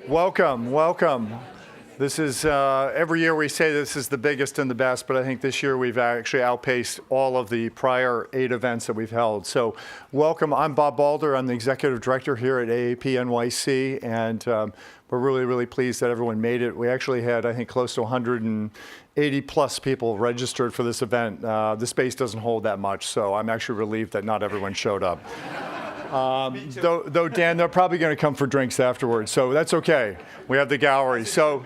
Welcome, welcome. This is, every year we say this is the biggest and the best, but I think this year we've actually outpaced all of the prior 8 events that we've held. So welcome, I'm Bob Balder, I'm the Executive Director here at AAP NYC, and we're really, really pleased that everyone made it. We actually had, I think, close to 180 plus people registered for this event. The space doesn't hold that much, so I'm actually relieved that not everyone showed up. Though, Dan, they're probably going to come for drinks afterwards, so that's okay. We have the gallery. So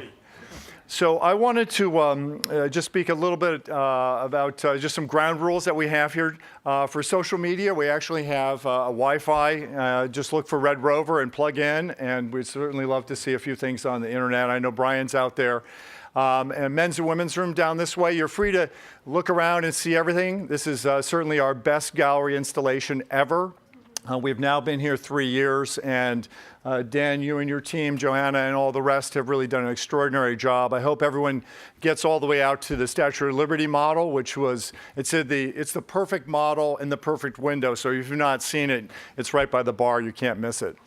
I wanted to just speak a little bit about just some ground rules that we have here. For social media, we actually have a Wi-Fi. Just look for Red Rover and plug in, and we'd certainly love to see a few things on the internet. I know Brian's out there. And men's and women's room down this way. You're free to look around and see everything. This is certainly our best gallery installation ever. We've now been here 3 years, and Dan, you and your team, Johanna, and all the rest have really done an extraordinary job. I hope everyone gets all the way out to the Statue of Liberty model, which was, it's the perfect model in the perfect window. So if you've not seen it, it's right by the bar. You can't miss it.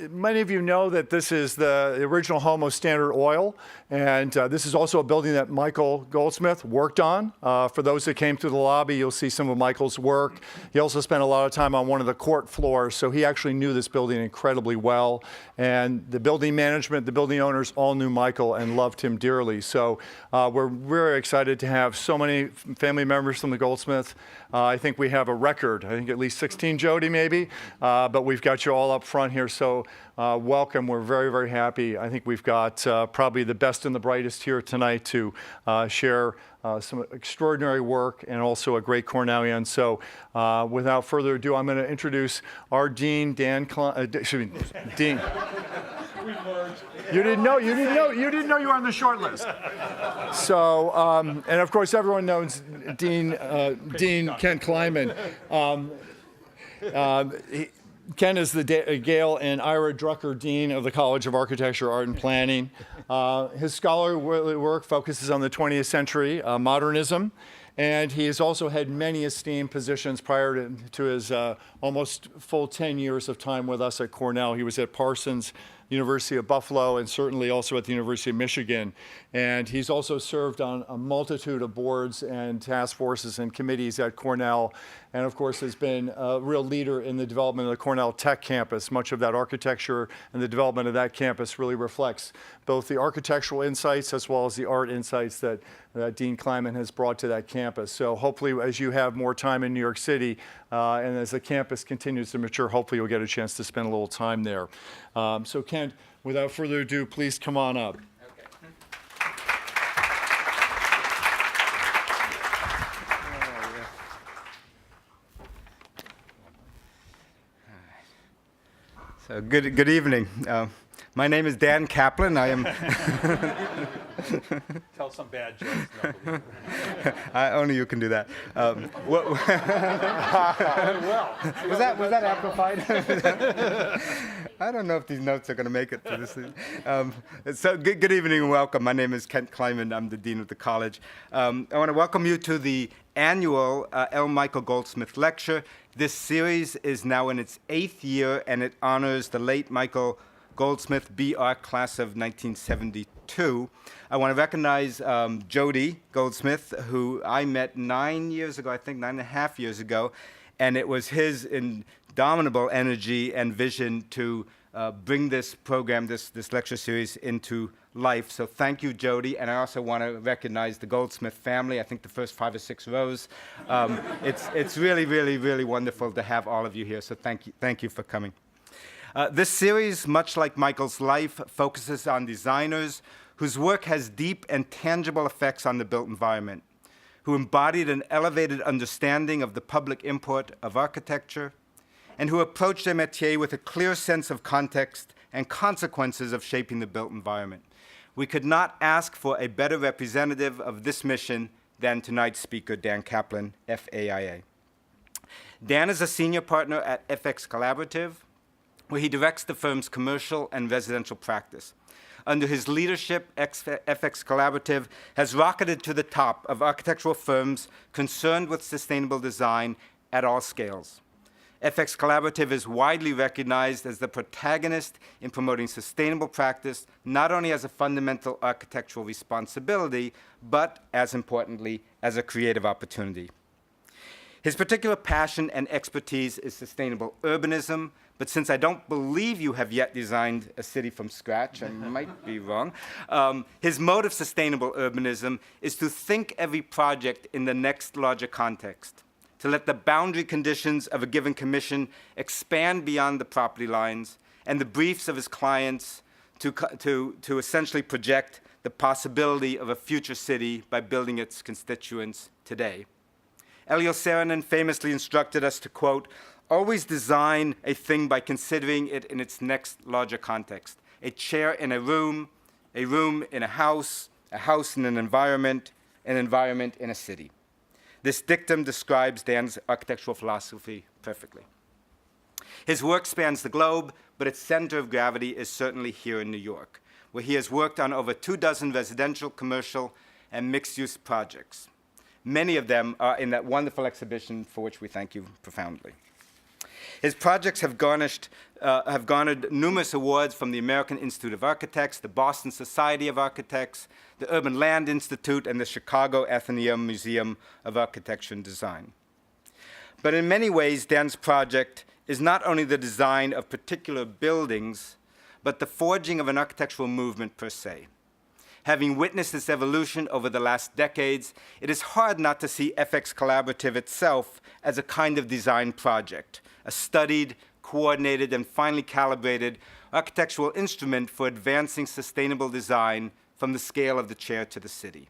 Many of you know that this is the original home of Standard Oil, and this is also a building that Michael Goldsmith worked on. For those that came through the lobby, you'll see some of Michael's work. He also spent a lot of time on one of the court floors, so he actually knew this building incredibly well. And the building management, the building owners all knew Michael and loved him dearly. So we're very excited to have so many family members from the Goldsmith. I think we have a record, I think at least 16, Jody, maybe, but we've got you all up front here, so welcome. We're very, very happy. I think we've got probably the best and the brightest here tonight to share some extraordinary work and also a great Cornellian. So without further ado, I'm going to introduce our Dean, Dan Dean. You didn't know you were on the short list. So, and of course, everyone knows Dean Ken Kleiman. Ken is the Gail and Ira Drucker Dean of the College of Architecture, Art, and Planning. His scholarly work focuses on the 20th century modernism, and he has also had many esteemed positions prior to his almost full 10 years of time with us at Cornell. He was at Parsons, University of Buffalo, and certainly also at the University of Michigan. And he's also served on a multitude of boards and task forces and committees at Cornell, and of course has been a real leader in the development of the Cornell Tech campus. Much of that architecture and the development of that campus really reflects both the architectural insights as well as the art insights that Dean Kleiman has brought to that campus. So hopefully, as you have more time in New York City and as the campus continues to mature, hopefully you'll get a chance to spend a little time there. So Kent, without further ado, please come on up. So good evening. My name is Dan Kaplan. I am. Tell some bad jokes. Only you can do that. Well, was that amplified? I don't know if these notes are going to make it to this thing. So good evening and welcome. My name is Kent Kleiman. I'm the dean of the college. I want to welcome you to the annual L. Michael Goldsmith Lecture. This series is now in its 8th year, and it honors the late Michael Goldsmith B.Arch class of 1972. I want to recognize Jody Goldsmith, who I met 9 years ago, I think 9.5 years ago, and it was his indomitable energy and vision to bring this program, this lecture series into life. So thank you, Jody. And I also want to recognize the Goldsmith family. I think the first 5 or 6 rows. It's really, really, really wonderful to have all of you here. So thank you for coming. This series, much like Michael's life, focuses on designers whose work has deep and tangible effects on the built environment, who embodied an elevated understanding of the public import of architecture, and who approached their métier with a clear sense of context and consequences of shaping the built environment. We could not ask for a better representative of this mission than tonight's speaker, Dan Kaplan, FAIA. Dan is a senior partner at FXCollaborative, where he directs the firm's commercial and residential practice. Under his leadership, FXCollaborative has rocketed to the top of architectural firms concerned with sustainable design at all scales. FXCollaborative is widely recognized as the protagonist in promoting sustainable practice, not only as a fundamental architectural responsibility, but, as importantly, as a creative opportunity. His particular passion and expertise is sustainable urbanism, but since I don't believe you have yet designed a city from scratch, I might be wrong, his mode of sustainable urbanism is to think every project in the next larger context, to let the boundary conditions of a given commission expand beyond the property lines and the briefs of his clients to essentially project the possibility of a future city by building its constituents today. Elio Saarinen famously instructed us to, quote, always design a thing by considering it in its next larger context. A chair in a room in a house in an environment in a city. This dictum describes Dan's architectural philosophy perfectly. His work spans the globe, but its center of gravity is certainly here in New York, where he has worked on over 24 residential, commercial, and mixed-use projects. Many of them are in that wonderful exhibition for which we thank you profoundly. His projects have garnered numerous awards from the American Institute of Architects, the Boston Society of Architects, the Urban Land Institute, and the Chicago Atheneum Museum of Architecture and Design. But in many ways, Dan's project is not only the design of particular buildings, but the forging of an architectural movement per se. Having witnessed this evolution over the last decades, it is hard not to see FXCollaborative itself as a kind of design project, a studied, coordinated, and finely calibrated architectural instrument for advancing sustainable design from the scale of the chair to the city.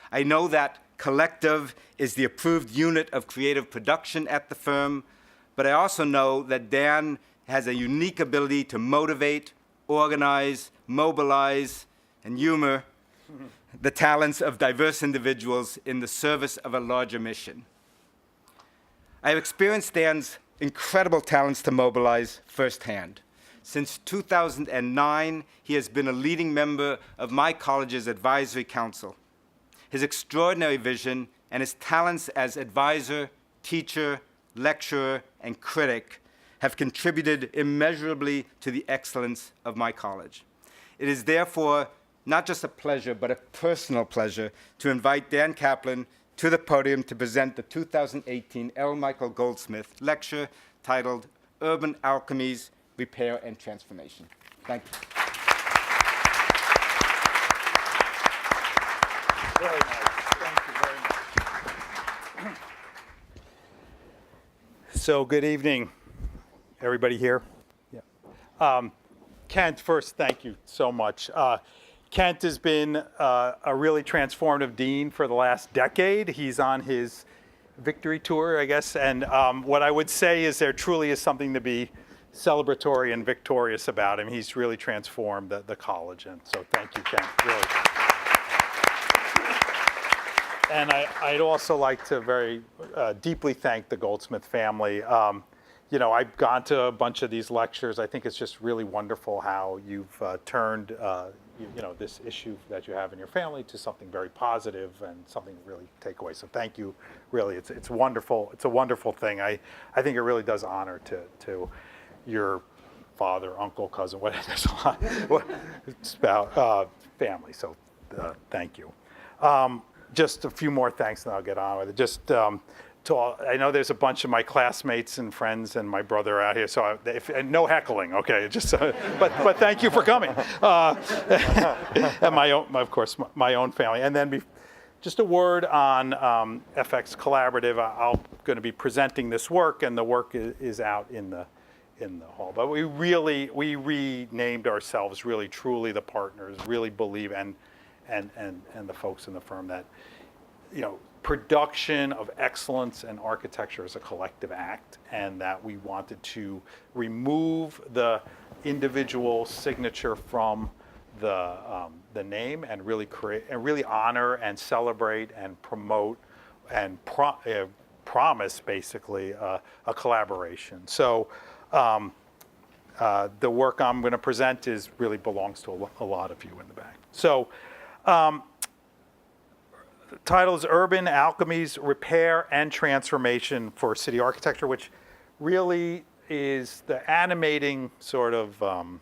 I know that collective is the approved unit of creative production at the firm, but I also know that Dan has a unique ability to motivate, organize, mobilize, and humor the talents of diverse individuals in the service of a larger mission. I have experienced Dan's incredible talents to mobilize firsthand. Since 2009, he has been a leading member of my college's advisory council. His extraordinary vision and his talents as advisor, teacher, lecturer, and critic have contributed immeasurably to the excellence of my college. It is therefore not just a pleasure, but a personal pleasure to invite Dan Kaplan to the podium to present the 2018 L. Michael Goldsmith lecture titled Urban Alchemies, Repair and Transformation. Thank you. Very nice. Thank you very much. So good evening, everybody here. Yeah. Kent, first, thank you so much. Kent has been a really transformative dean for the last decade. He's on his victory tour, I guess, and what I would say is there truly is something to be celebratory and victorious about him. He's really transformed the college, and so thank you, Kent, really. And I'd also like to very deeply thank the Goldsmith family. You know, I've gone to a bunch of these lectures. I think it's just really wonderful how you've turned you know, this issue that you have in your family to something very positive and something to really take away. So thank you, really. It's wonderful. It's a wonderful thing. I think it really does honor to your father, uncle, cousin, what there's a lot. It's about family. So thank you. Just a few more thanks, and I'll get on with it. Just to all, I know there's a bunch of my classmates and friends and my brother out here, so and no heckling, okay? Just, but thank you for coming. And my own, of course, my own family. And then just a word on FXCollaborative. I'm going to be presenting this work, and the work is out in the hall. But we renamed ourselves really, truly the partners, really believe, and the folks in the firm that, you know, production of excellence and architecture is a collective act, and that we wanted to remove the individual signature from the name and really create and really honor and celebrate and promote and promise basically a collaboration. So the work I'm going to present really belongs to a lot of you in the back. So. The title is Urban Alchemies, Repair and Transformation for City Architecture, which really is the animating sort of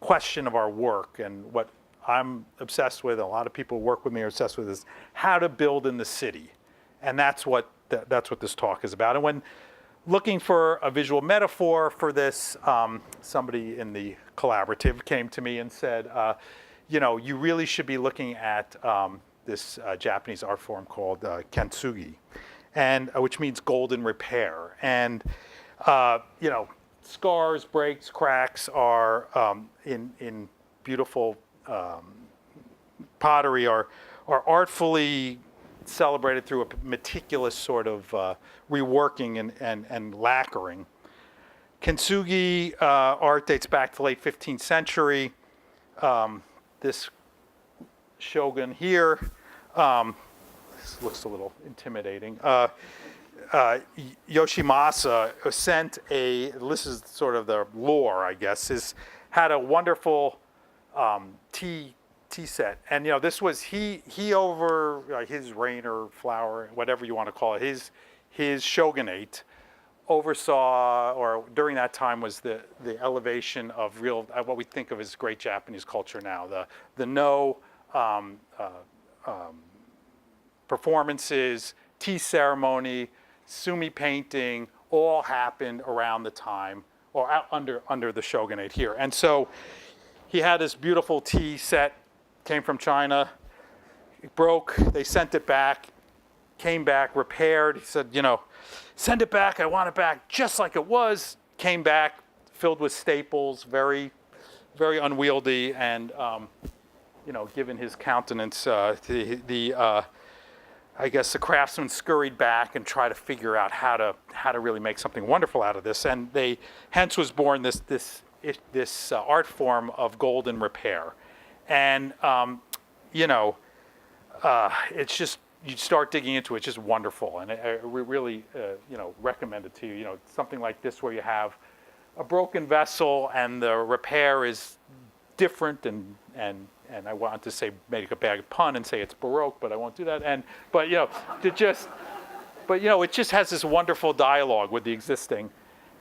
question of our work, and what I'm obsessed with, a lot of people who work with me are obsessed with, is how to build in the city. And that's what this talk is about. And when looking for a visual metaphor for this, somebody in the collaborative came to me and said, you really should be looking at this Japanese art form called Kintsugi, and which means golden repair. And scars, breaks, cracks are in beautiful pottery are artfully celebrated through a meticulous sort of reworking and lacquering. Kintsugi art dates back to the late 15th century. This shogun here, this looks a little intimidating. Yoshimasa sent this is sort of the lore, I guess, had a wonderful tea set. And this was he over his reign or flower, whatever you want to call it, his shogunate oversaw, or during that time was the elevation of real what we think of as great Japanese culture now. The no performances, tea ceremony, sumi painting, all happened around the time or under the shogunate here. And so he had this beautiful tea set, came from China, it broke, they sent it back, came back, repaired. He said, send it back, I want it back just like it was. Came back, filled with staples, very, very unwieldy, and given his countenance, I guess the craftsman scurried back and tried to figure out how to really make something wonderful out of this, and hence was born this art form of golden repair. And it's just, you start digging into it, it's just wonderful, and I really recommend it to you. Something like this where you have a broken vessel and the repair is different, and I want to say, make a bad pun and say it's Baroque, but I won't do that. It just has this wonderful dialogue with the existing.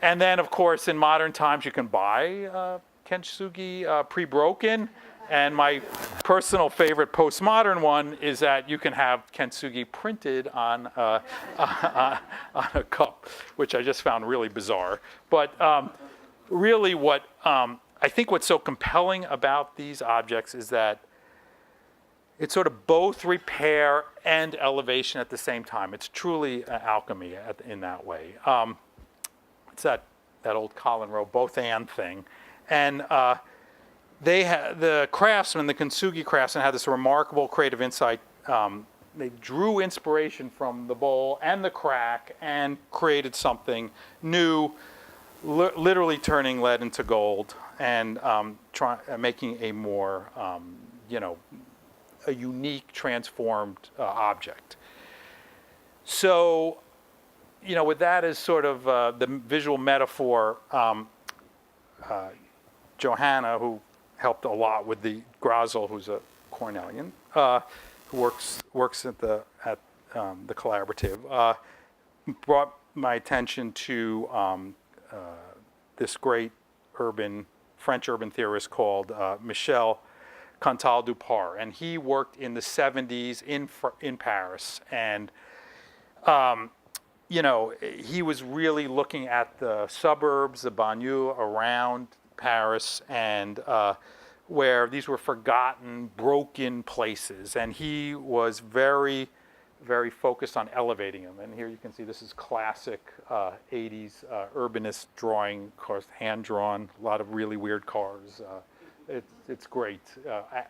And then, of course, in modern times, you can buy Kintsugi pre-broken. And my personal favorite postmodern one is that you can have Kintsugi printed on a cup, which I just found really bizarre. But really I think what's so compelling about these objects is that it's sort of both repair and elevation at the same time. It's truly alchemy in that way. It's that old Colin Rowe both and thing. And the craftsman, the Kintsugi craftsman, had this remarkable creative insight. They drew inspiration from the bowl and the crack and created something new, literally turning lead into gold, and making a more, a unique, transformed object. So, with that as sort of the visual metaphor, Johanna, who helped a lot with the Grazel, who's a Cornellian, who works at the collaborative, brought my attention to this great French urban theorist called Michel Cantal-Dupart, and he worked in the 70s in Paris, and he was really looking at the suburbs, the banlieue around Paris, and where these were forgotten, broken places, and he was very, very focused on elevating them. And here you can see this is classic 80s urbanist drawing, of course, hand-drawn, a lot of really weird cars. It's great,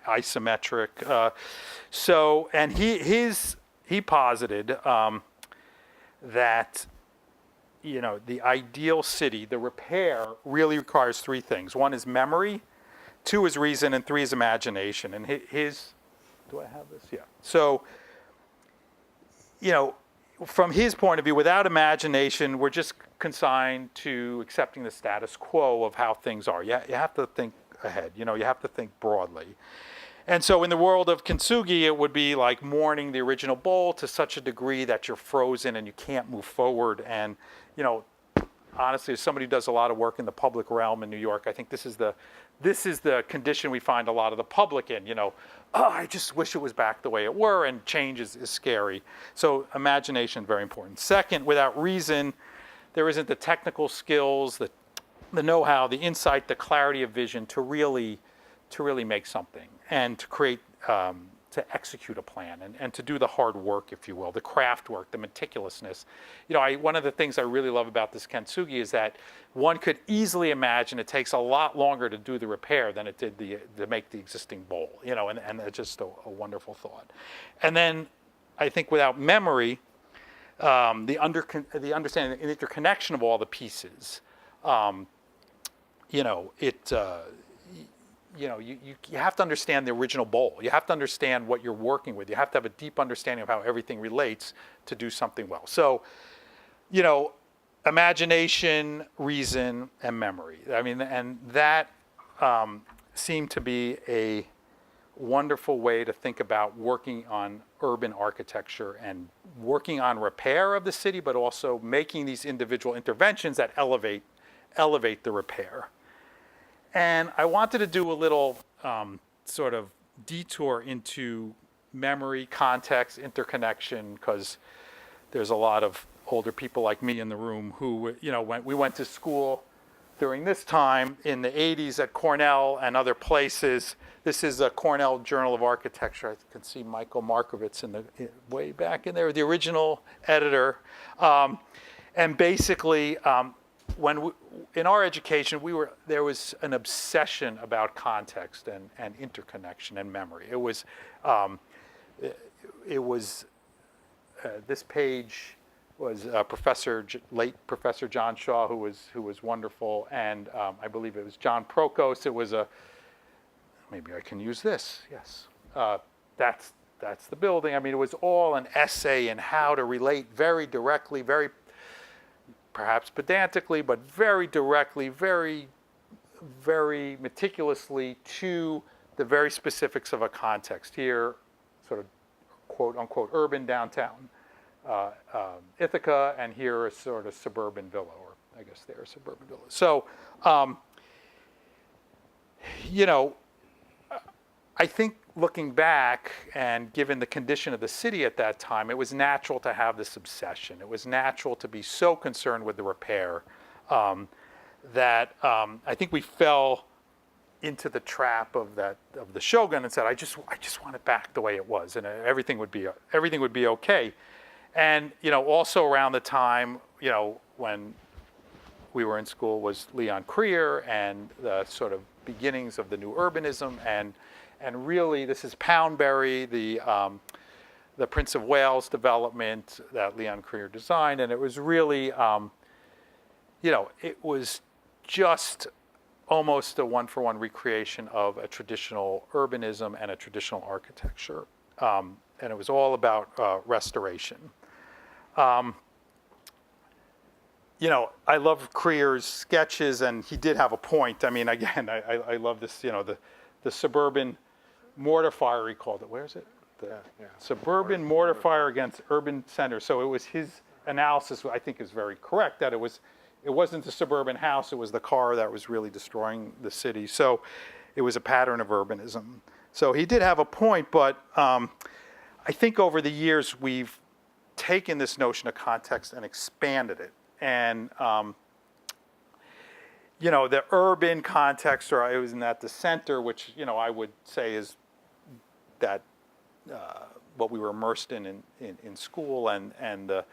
isometric. And he posited that the ideal city, the repair, really requires three things. One is memory, two is reason, and three is imagination. And do I have this? Yeah. So, from his point of view, without imagination, we're just consigned to accepting the status quo of how things are. You have to think ahead. You have to think broadly. And so in the world of Kintsugi, it would be like mourning the original bowl to such a degree that you're frozen and you can't move forward. And, honestly, as somebody who does a lot of work in the public realm in New York, I think this is the condition we find a lot of the public in. Oh, I just wish it was back the way it were, and change is scary. So imagination, very important. Second, without reason, there isn't the technical skills, the know-how, the insight, the clarity of vision to really make something and to create, to execute a plan and to do the hard work, if you will, the craft work, the meticulousness. One of the things I really love about this Kintsugi is that one could easily imagine it takes a lot longer to do the repair than it did to make the existing bowl, and it's just a wonderful thought. And then I think without memory, the understanding, the interconnection of all the pieces, you have to understand the original bowl. You have to understand what you're working with. You have to have a deep understanding of how everything relates to do something well. So, imagination, reason, and memory. And that seemed to be a wonderful way to think about working on urban architecture and working on repair of the city, but also making these individual interventions that elevate the repair. And I wanted to do a little sort of detour into memory, context, interconnection, because there's a lot of older people like me in the room who, we went to school during this time in the 80s at Cornell and other places. This is a Cornell Journal of Architecture. I can see Michael Markovitz way back in there, the original editor. And basically, in our education, there was an obsession about context and interconnection and memory. It was this page was late Professor John Shaw, who was wonderful, and I believe it was John Prokos. It was maybe I can use this. Yes, that's the building. It was all an essay in how to relate very directly, very perhaps pedantically, but very directly, very, very meticulously to the very specifics of a context. Here, sort of quote unquote urban downtown Ithaca, and here a sort of suburban villa, or I guess they're a suburban villa. So, I think looking back and given the condition of the city at that time, it was natural to have this obsession. It was natural to be so concerned with the repair that I think we fell into the trap of the Shogun and said, I just want it back the way it was, and everything would be okay. And also around the time when we were in school was Leon Krier and the sort of beginnings of the new urbanism, and really this is Poundbury, the Prince of Wales development that Leon Krier designed, and it was really it was just almost a one-for-one recreation of a traditional urbanism and a traditional architecture, and it was all about restoration. I love Krier's sketches, and he did have a point. Again, I love this, the suburban mortifier, he called it. Where is it? Suburban mortifier against urban centers. So it was his analysis, I think, is very correct, that it wasn't the suburban house, it was the car that was really destroying the city. So it was a pattern of urbanism. So he did have a point, but I think over the years we've taken this notion of context and expanded it. And the urban context, or it was at the center, which I would say is that what we were immersed in school, and the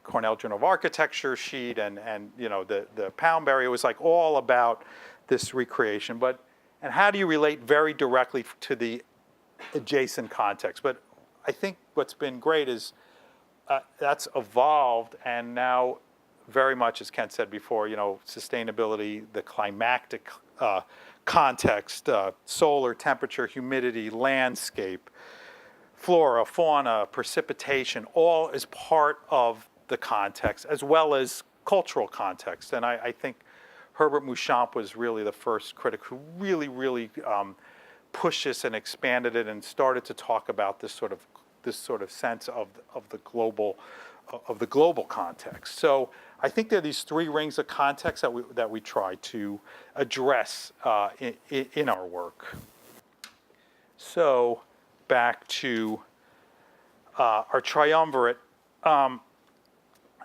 Cornell Journal of Architecture sheet, and the Poundbury. It was like all about this recreation, and how do you relate very directly to the adjacent context? But I think what's been great is that's evolved, and now very much, as Kent said before, sustainability, the climactic context, solar, temperature, humidity, landscape, flora, fauna, precipitation, all is part of the context, as well as cultural context. And I think Herbert Mouchamp was really the first critic who really, really pushed this and expanded it and started to talk about this sort of sense of the global of the global context. So I think there are these three rings of context that we try to address in our work. So back to our triumvirate, and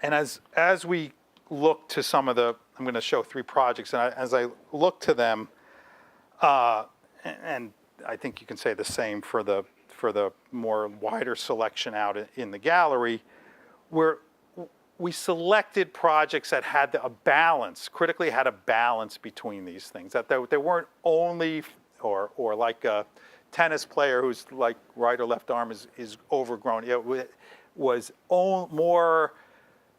as we look to some of the, I'm going to show three projects, and as I look to them, and I think you can say the same for the more wider selection out in the gallery, where we selected projects that had a balance, critically had a balance between these things, that they weren't only, or like a tennis player who's like right or left arm is overgrown. It was more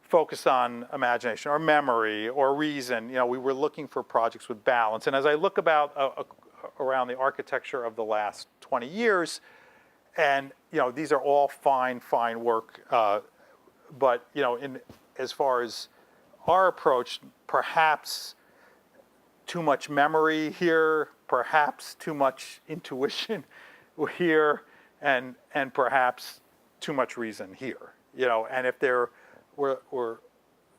focused on imagination or memory or reason. We were looking for projects with balance. And as I look around the architecture of the last 20 years, and these are all fine work, but as far as our approach, perhaps too much memory here, perhaps too much intuition here, and perhaps too much reason here. And if we're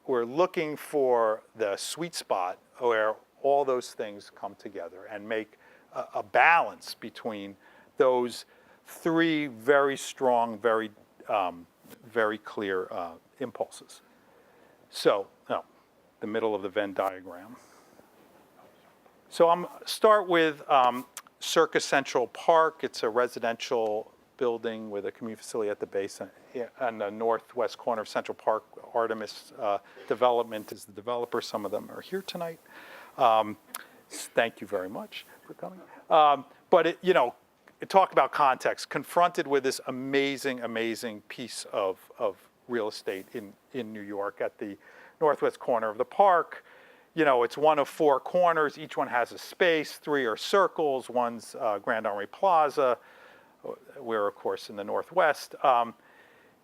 looking for the sweet spot where all those things come together and make a balance between those three very strong, very clear impulses. So, the middle of the Venn diagram. So I'm start with Circa Central Park. It's a residential building with a community facility at the base on the northwest corner of Central Park. Artemis Development is the developer. Some of them are here tonight. Thank you very much for coming. But talk about context. Confronted with this amazing piece of real estate in New York at the northwest corner of the park. It's one of four corners. Each one has a space. Three are circles. One's Grand Armory Plaza. We're, of course, in the Northwest.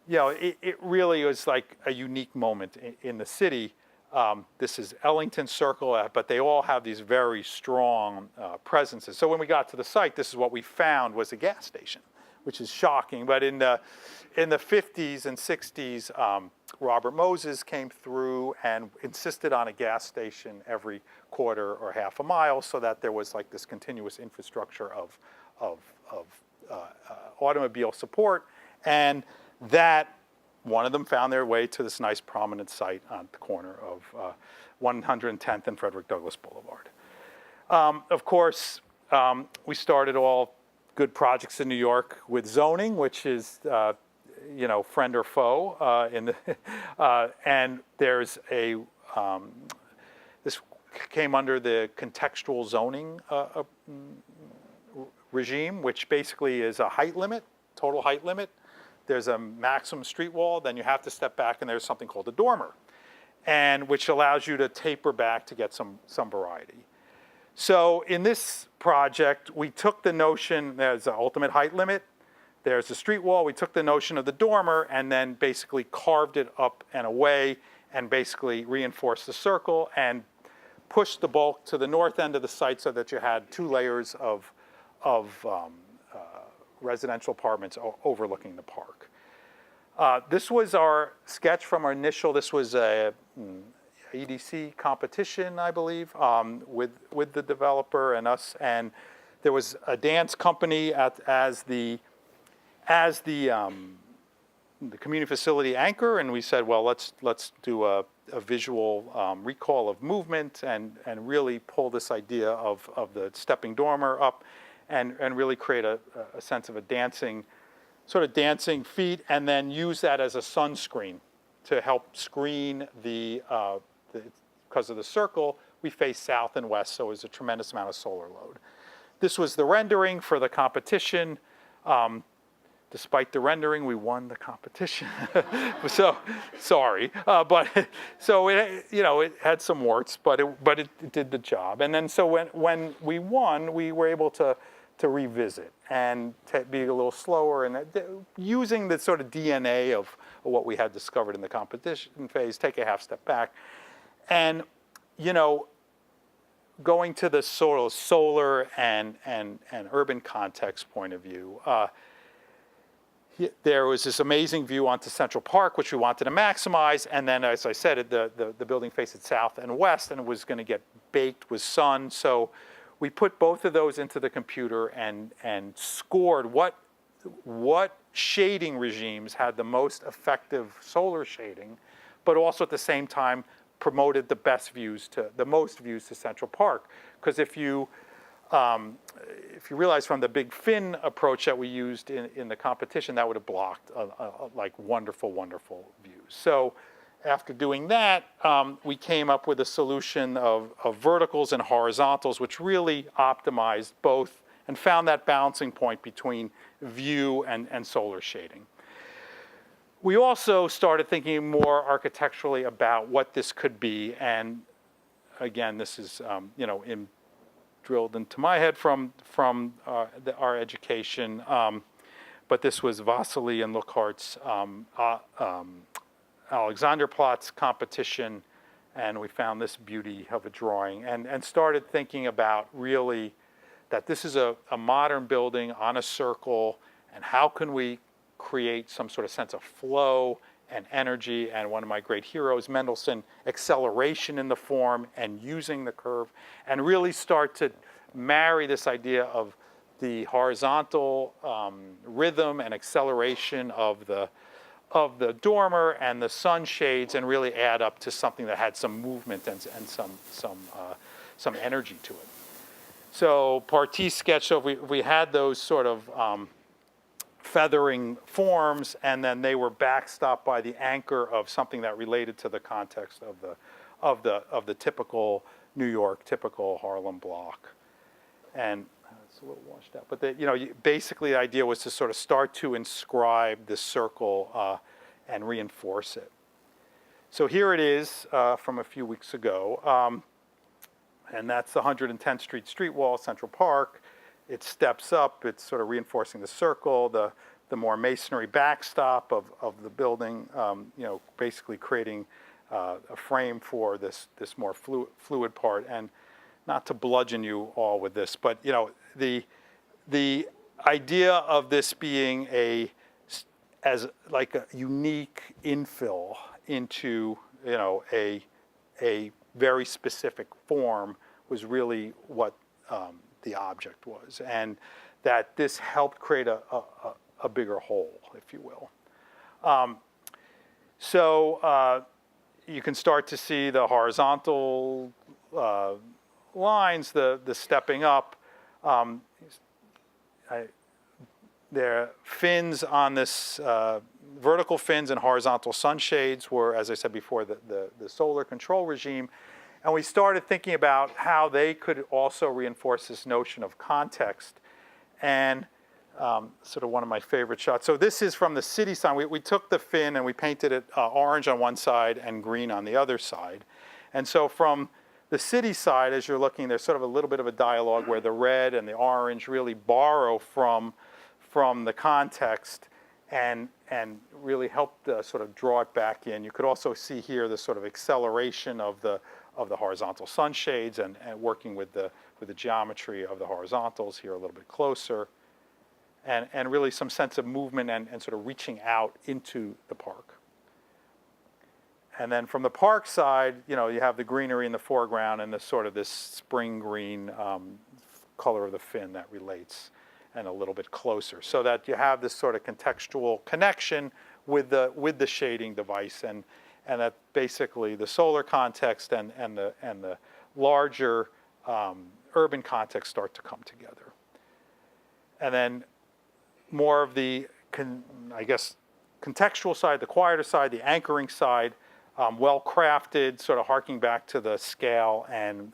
It really was like a unique moment in the city. This is Ellington Circle, but they all have these very strong presences. So when we got to the site, this is what we found was a gas station, which is shocking. But in the 50s and 60s, Robert Moses came through and insisted on a gas station every quarter or half a mile so that there was like this continuous infrastructure of automobile support. And that one of them found their way to this nice prominent site on the corner of 110th and Frederick Douglass Boulevard. Of course, we started all good projects in New York with zoning, which is friend or foe. And there's this came under the contextual zoning regime, which basically is a height limit, total height limit. There's a maximum street wall, then you have to step back, and there's something called a dormer, and which allows you to taper back to get some variety. So in this project, we took the notion, there's an ultimate height limit, there's a street wall, we took the notion of the dormer and then basically carved it up and away and basically reinforced the circle and pushed the bulk to the north end of the site so that you had two layers of residential apartments overlooking the park. This was our sketch from our initial, this was a EDC competition, I believe, with the developer and us, and there was a dance company as the community facility anchor, and we said, well, let's do a visual recall of movement and really pull this idea of the stepping dormer up and really create a sense of a dancing feet, and then use that as a sunscreen to help screen because of the circle, we face south and west, so it was a tremendous amount of solar load. This was the rendering for the competition. Despite the rendering, we won the competition. So sorry, but so it had some warts, but it did the job. And then so when we won, we were able to revisit and be a little slower and using the sort of DNA of what we had discovered in the competition phase, take a half step back, and going to the sort of solar and urban context point of view. there was this amazing view onto Central Park, which we wanted to maximize. And then, as I said, the building faced south and west, and it was going to get baked with sun. So we put both of those into the computer and scored what shading regimes had the most effective solar shading, but also at the same time promoted the most views to Central Park. Because if you realize from the big fin approach that we used in the competition, that would have blocked like wonderful, wonderful views. So after doing that, we came up with a solution of verticals and horizontals, which really optimized both and found that balancing point between view and solar shading. We also started thinking more architecturally about what this could be. And again, this is drilled into my head from our education. But this was Vasily and Lockhart's Alexanderplatz competition, and we found this beauty of a drawing and started thinking about really that this is a modern building on a circle, and how can we create some sort of sense of flow and energy, and one of my great heroes, Mendelssohn, acceleration in the form and using the curve, and really start to marry this idea of the horizontal rhythm and acceleration of the dormer and the sunshades, and really add up to something that had some movement and some energy to it. So Partee sketch, so we had those sort of feathering forms, and then they were backstopped by the anchor of something that related to the context of the typical New York, typical Harlem block. And it's a little washed out, but basically the idea was to sort of start to inscribe this circle and reinforce it. So here it is from a few weeks ago, and that's the 110th Street street wall, Central Park. It steps up, it's sort of reinforcing the circle, the more masonry backstop of the building, basically creating a frame for this more fluid part. And not to bludgeon you all with this, but the idea of this being as like a unique infill into a very specific form was really what the object was, and that this helped create a bigger whole, if you will. So you can start to see the horizontal lines, the stepping up. There are fins on this, vertical fins and horizontal sunshades were, as I said before, the solar control regime. And we started thinking about how they could also reinforce this notion of context. And sort of one of my favorite shots. So this is from the city side. We took the fin and we painted it orange on one side and green on the other side. And so from the city side, as you're looking, there's sort of a little bit of a dialogue where the red and the orange really borrow from the context and really help sort of draw it back in. You could also see here the sort of acceleration of the horizontal sunshades and working with the geometry of the horizontals here a little bit closer, and really some sense of movement and sort of reaching out into the park. And then from the park side, you have the greenery in the foreground and this spring green color of the fin that relates, and a little bit closer, so that you have this sort of contextual connection with the shading device, and that basically the solar context and the larger urban context start to come together. And then more of the, contextual side, the quieter side, the anchoring side, well-crafted, sort of harking back to the scale and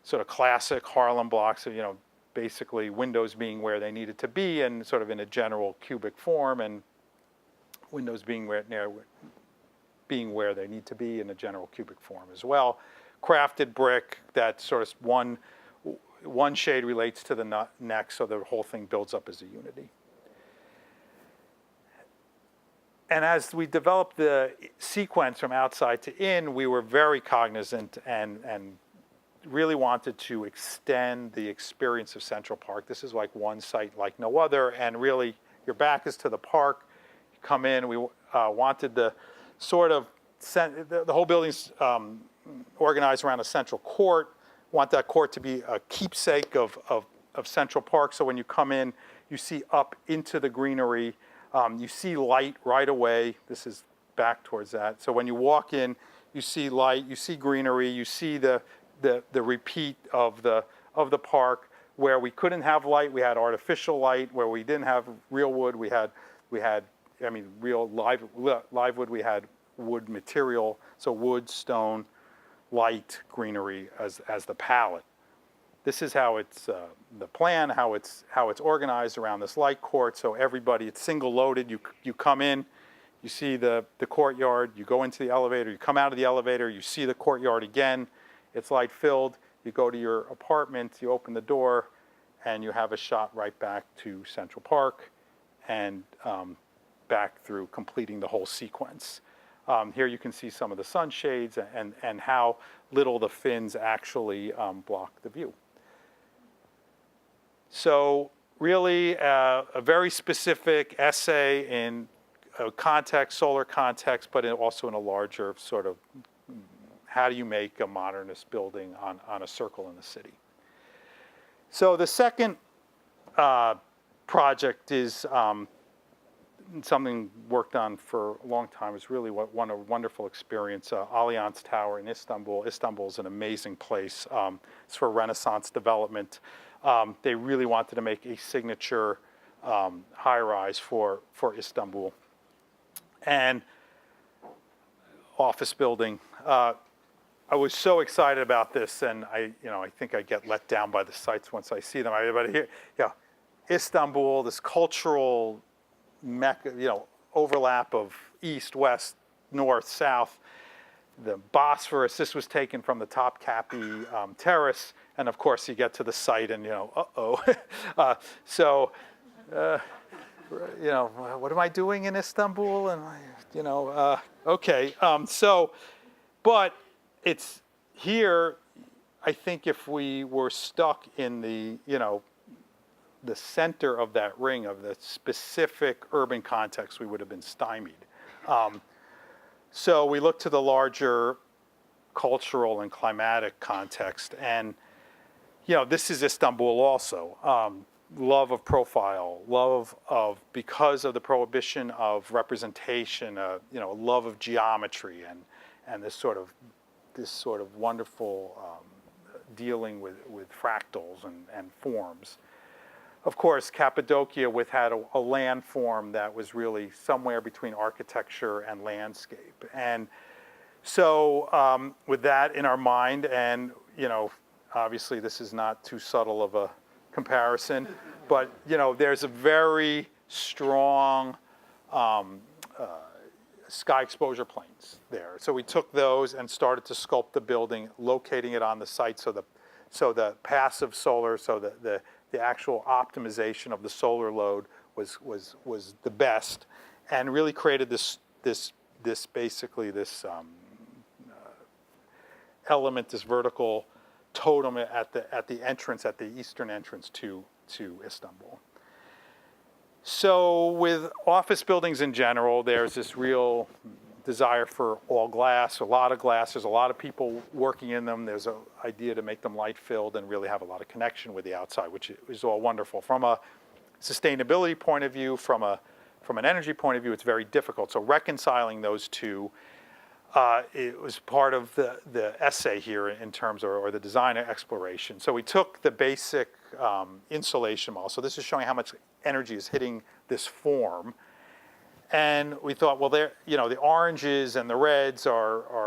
sort of classic Harlem blocks of, basically windows being where they needed to be and sort of in a general cubic form, and windows being where they need to be in a general cubic form as well. Crafted brick that sort of one shade relates to the next, so the whole thing builds up as a unity. And as we developed the sequence from outside to in, we were very cognizant and really wanted to extend the experience of Central Park. This is like one site like no other, and really your back is to the park. You come in. We wanted the sort of the whole building's organized around a central court. Want that court to be a keepsake of Central Park. So when you come in, you see up into the greenery. You see light right away. This is back towards that. So when you walk in, you see light, you see greenery, you see the repeat of the park. Where we couldn't have light, we had artificial light. Where we didn't have real wood, we had real live wood. We had wood material, so wood, stone, light, greenery as the palette. This is how it's the plan, how it's organized around this light court. So everybody, it's single loaded. You come in, you see the courtyard. You go into the elevator. You come out of the elevator. You see the courtyard again. It's light filled. You go to your apartment. You open the door, and you have a shot right back to Central Park, and back through completing the whole sequence. Here you can see some of the sunshades and how little the fins actually block the view. So really a very specific essay in context, solar context, but also in a larger sort of how do you make a modernist building on a circle in the city. So the second project is something worked on for a long time. It's really a wonderful experience. Allianz Tower in Istanbul. Istanbul is an amazing place. It's for Renaissance development. They really wanted to make a signature high-rise for Istanbul. And office building. I was so excited about this, and I think I get let down by the sites once I see them. But here, Istanbul, this cultural mecca, overlap of east, west, north, south. The Bosphorus. This was taken from the Topkapi Terrace, and of course you get to the site, and so. What am I doing in Istanbul? And okay. But it's here. I think if we were stuck in the center of that ring of the specific urban context, we would have been stymied. So we look to the larger cultural and climatic context, and this is Istanbul also. Love of profile, love of, because of the prohibition of representation, love of geometry and this sort of wonderful dealing with fractals and forms. Of course, Cappadocia had a landform that was really somewhere between architecture and landscape. And so with that in our mind, and obviously this is not too subtle of a comparison, but there's a very strong sky exposure planes there. So we took those and started to sculpt the building, locating it on the site so the passive solar, so the actual optimization of the solar load was the best, and really created this element, this vertical totem at the entrance, at the eastern entrance to Istanbul. So with office buildings in general, there's this real desire for all glass, a lot of glass. There's a lot of people working in them. There's an idea to make them light filled and really have a lot of connection with the outside, which is all wonderful. From a sustainability point of view, from an energy point of view, it's very difficult. So reconciling those two, it was part of the essay here in terms of, or the design exploration. So we took the basic insulation model. So this is showing how much energy is hitting this form. And we thought, well, the oranges and the reds and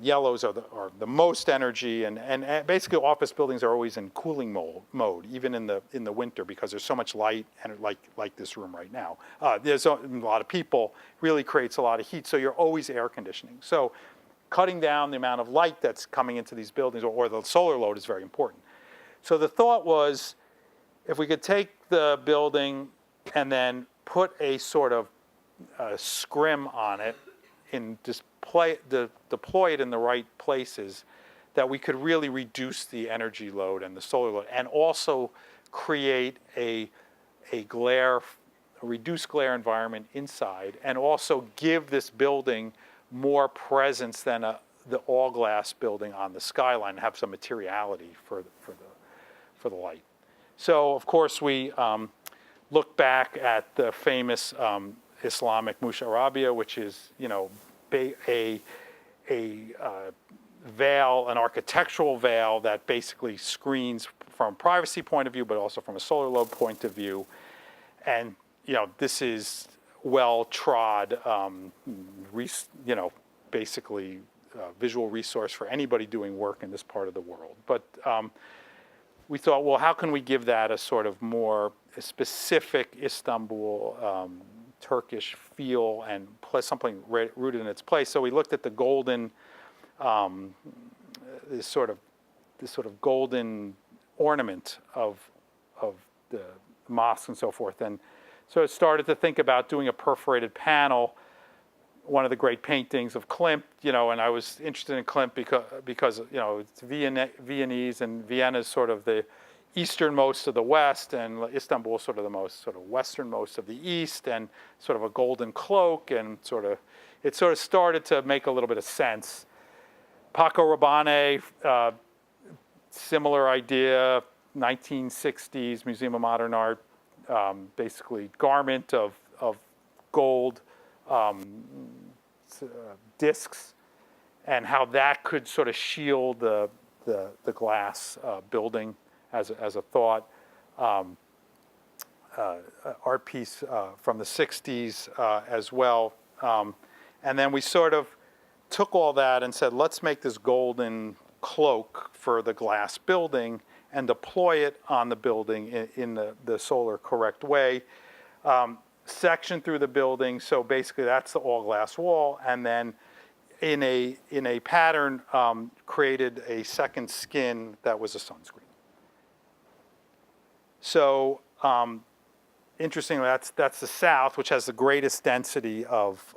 yellows are the most energy, and basically office buildings are always in cooling mode, even in the winter, because there's so much light, and like this room right now. There's a lot of people, really creates a lot of heat, so you're always air conditioning. So cutting down the amount of light that's coming into these buildings, or the solar load, is very important. So the thought was, if we could take the building and then put a sort of scrim on it and deploy it in the right places, that we could really reduce the energy load and the solar load, and also create a a reduced glare environment inside, and also give this building more presence than the all-glass building on the skyline, have some materiality for the light. So, of course, we look back at the famous Islamic musharabia, which is, a veil, an architectural veil that basically screens from a privacy point of view, but also from a solar load point of view. And, this is well-trod, basically visual resource for anybody doing work in this part of the world. But we thought, well, how can we give that a sort of more specific Istanbul, Turkish feel and something rooted in its place? So we looked at the golden, this sort of golden ornament of the mosque and so forth. And so I started to think about doing a perforated panel, one of the great paintings of Klimt, and I was interested in Klimt because it's Viennese, and Vienna is sort of the easternmost of the West, and Istanbul is sort of the most sort of westernmost of the East, and sort of a golden cloak, and it sort of started to make a little bit of sense. Paco Rabanne, similar idea, 1960s Museum of Modern Art, basically garment of gold discs, and how that could sort of shield the glass building as a thought. Art piece from the 60s as well. And then we sort of took all that and said, let's make this golden cloak for the glass building and deploy it on the building in the solar correct way. Section through the building, so basically that's the all-glass wall, and then in a pattern created a second skin that was a sunscreen. So interestingly, that's the south, which has the greatest density of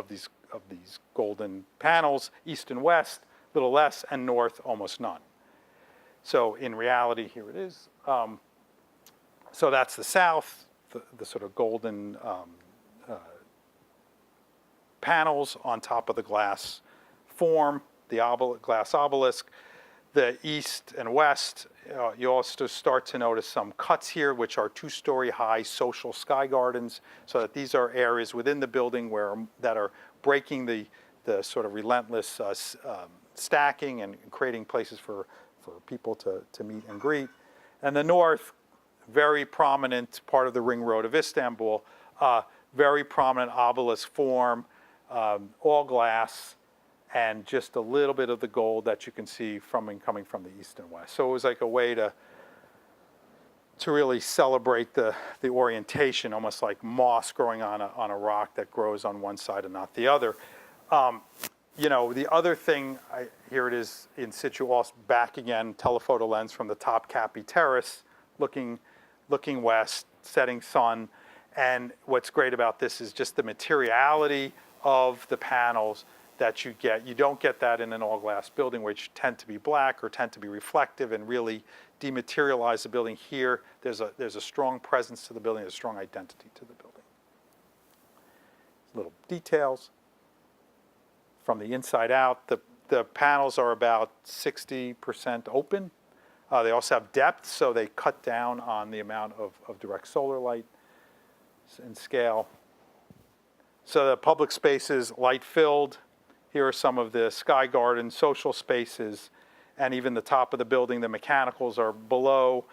these golden panels. East and west, a little less, and north, almost none. So in reality, here it is. So that's the south, the sort of golden panels on top of the glass form, the glass obelisk. The east and west, you also start to notice some cuts here, which are 2-story high social sky gardens, so that these are areas within the building that are breaking the sort of relentless stacking and creating places for people to meet and greet. And the north, very prominent part of the ring road of Istanbul, very prominent obelisk form, all glass, and just a little bit of the gold that you can see coming from the east and west. So it was like a way to really celebrate the orientation, almost like moss growing on a rock that grows on one side and not the other. The other thing, here it is in situ, back again, telephoto lens from the top Cappy Terrace, looking west, setting sun. And what's great about this is just the materiality of the panels that you get. You don't get that in an all-glass building, which tend to be black or tend to be reflective and really dematerialize the building. Here, there's a strong presence to the building, a strong identity to the building. Little details. From the inside out, the panels are about 60% open. They also have depth, so they cut down on the amount of direct solar light and scale. So the public spaces, light-filled. Here are some of the sky garden social spaces, and even the top of the building, the mechanicals are below,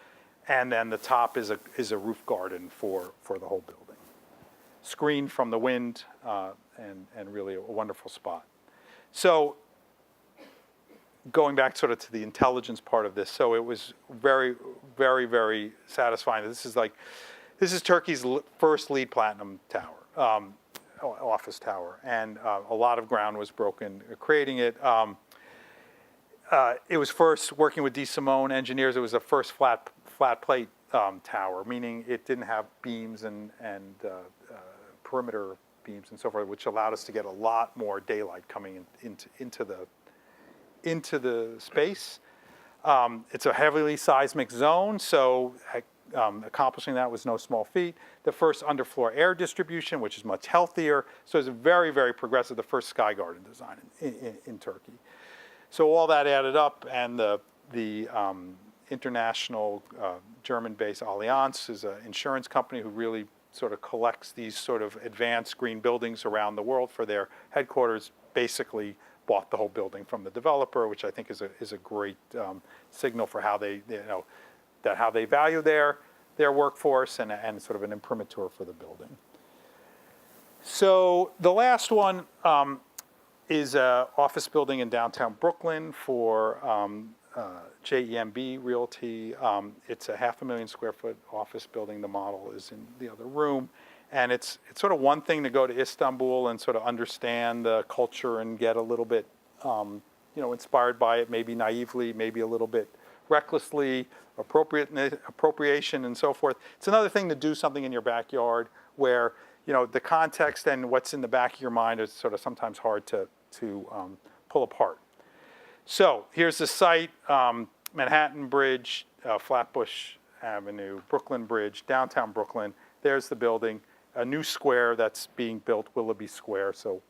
and then the top is a roof garden for the whole building. Screened from the wind, and really a wonderful spot. So going back sort of to the intelligence part of this, so it was very, very, very satisfying. This is Turkey's first LEED Platinum tower. Office tower, and a lot of ground was broken creating it. It was first working with D. Simone engineers. It was the first flat plate tower, meaning it didn't have beams and perimeter beams and so forth, which allowed us to get a lot more daylight coming into the space. It's a heavily seismic zone, so accomplishing that was no small feat. The first underfloor air distribution, which is much healthier. So it's very, very progressive, the first sky garden design in Turkey. So all that added up, and the international German-based Allianz is an insurance company who really sort of collects these sort of advanced green buildings around the world for their headquarters, basically bought the whole building from the developer, which I think is a great signal for how they, how they value their workforce and sort of an imprimatur for the building. So the last one is an office building in downtown Brooklyn for JEMB Realty. It's a 500,000 square foot office building. The model is in the other room. And it's sort of one thing to go to Istanbul and sort of understand the culture and get a little bit, inspired by it, maybe naively, maybe a little bit recklessly, appropriation and so forth. It's another thing to do something in your backyard where, the context and what's in the back of your mind is sort of sometimes hard to pull apart. So here's the site, Manhattan Bridge, Flatbush Avenue, Brooklyn Bridge, downtown Brooklyn. There's the building. A new square that's being built, Willoughby Square, so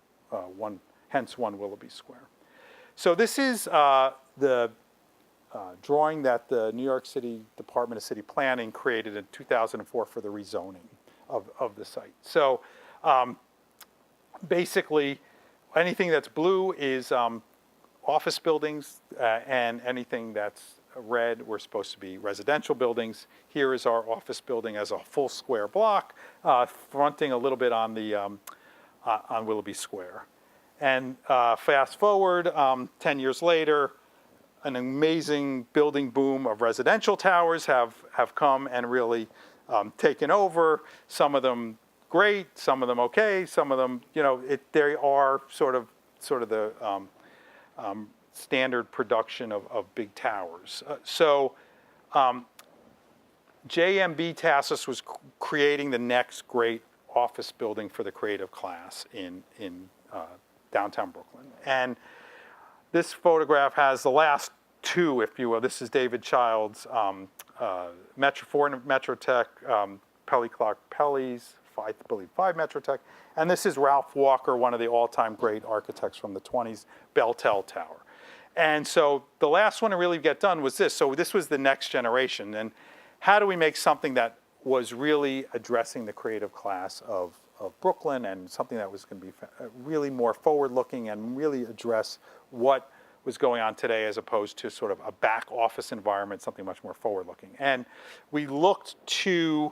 hence one Willoughby Square. So this is the drawing that the New York City Department of City Planning created in 2004 for the rezoning of the site. So basically, anything that's blue is office buildings, and anything that's red were supposed to be residential buildings. Here is our office building as a full square block, fronting a little bit on the on Willoughby Square. And fast forward 10 years later, an amazing building boom of residential towers have come and really taken over. Some of them great, some of them okay, some of them, they are sort of the standard production of big towers. JMB Tassus was creating the next great office building for the creative class in downtown Brooklyn. And this photograph has the last two, if you will. This is David Child's Metrotech, Pelly Clark Pelly's, I believe 5 Metrotech. And this is Ralph Walker, one of the all-time great architects from the 20s, Belltel Tower. And so the last one to really get done was this. So this was the next generation. And how do we make something that was really addressing the creative class of Brooklyn and something that was going to be really more forward-looking and really address what was going on today as opposed to sort of a back office environment, something much more forward-looking. And we looked to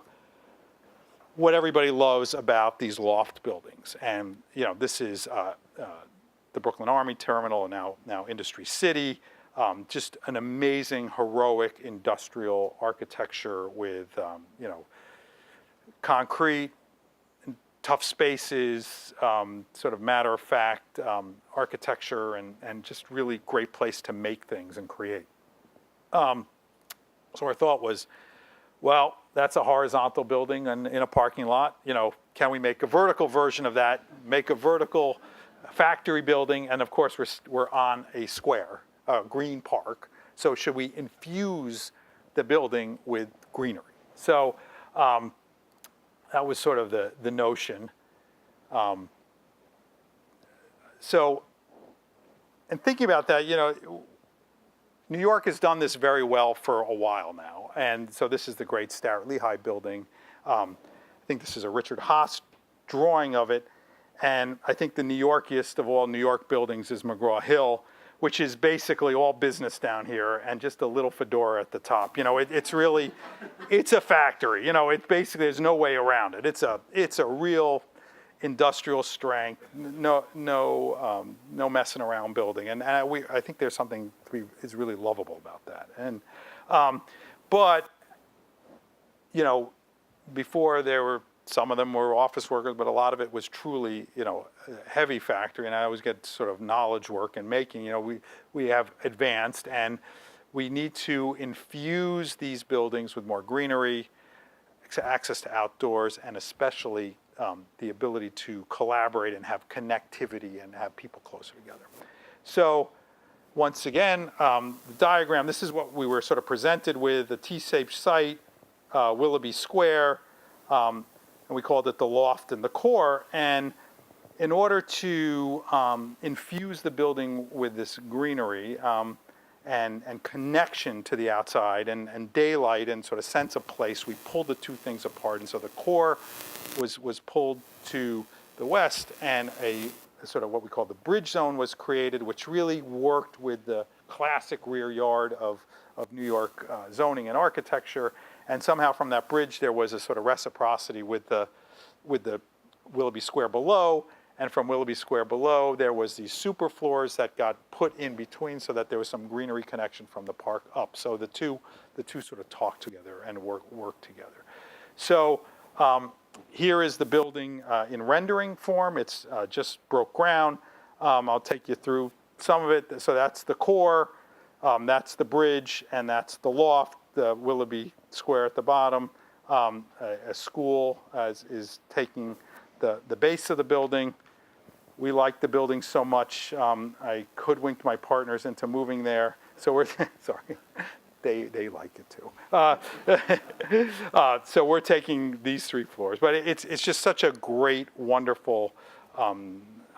what everybody loves about these loft buildings. And this is the Brooklyn Army Terminal, and now Industry City. Just an amazing, heroic industrial architecture with concrete, tough spaces, sort of matter-of-fact architecture, and just really great place to make things and create. So our thought was, well, that's a horizontal building and in a parking lot. Can we make a vertical version of that? Make a vertical factory building, and of course we're on a square, a green park. So should we infuse the building with greenery? So that was sort of the notion. So, and thinking about that, New York has done this very well for a while now. And so this is the great Starrett-Lehigh building. I think this is a Richard Haas drawing of it. And I think the New Yorkiest of all New York buildings is McGraw-Hill, which is basically all business down here and just a little fedora at the top. It's really, it's a factory. It basically, there's no way around it. It's a real industrial strength, no messing around building. And I think there's something is really lovable about that. And, but, before there were, some of them were office workers, but a lot of it was truly, a heavy factory. And I always get sort of knowledge work and making, we have advanced, and we need to infuse these buildings with more greenery, access to outdoors, and especially the ability to collaborate and have connectivity and have people closer together. So once again, the diagram, this is what we were sort of presented with, the T-shaped site, Willoughby Square, and we called it the loft and the core. And in order to infuse the building with this greenery and connection to the outside and daylight and sort of sense of place, we pulled the two things apart. And so the core was pulled to the west, and a sort of what we call the bridge zone was created, which really worked with the classic rear yard of New York zoning and architecture. And somehow from that bridge there was a sort of reciprocity with the Willoughby Square below. And from Willoughby Square below, there was these super floors that got put in between so that there was some greenery connection from the park up. So the two sort of talk together and work together. So here is the building in rendering form. It's just broke ground. I'll take you through some of it. So that's the core, that's the bridge, and that's the loft, the Willoughby Square at the bottom. A school is taking the base of the building. We like the building so much, I hoodwinked my partners into moving there. So we're, sorry, they like it too. So we're taking these 3 floors. But it's just such a great, wonderful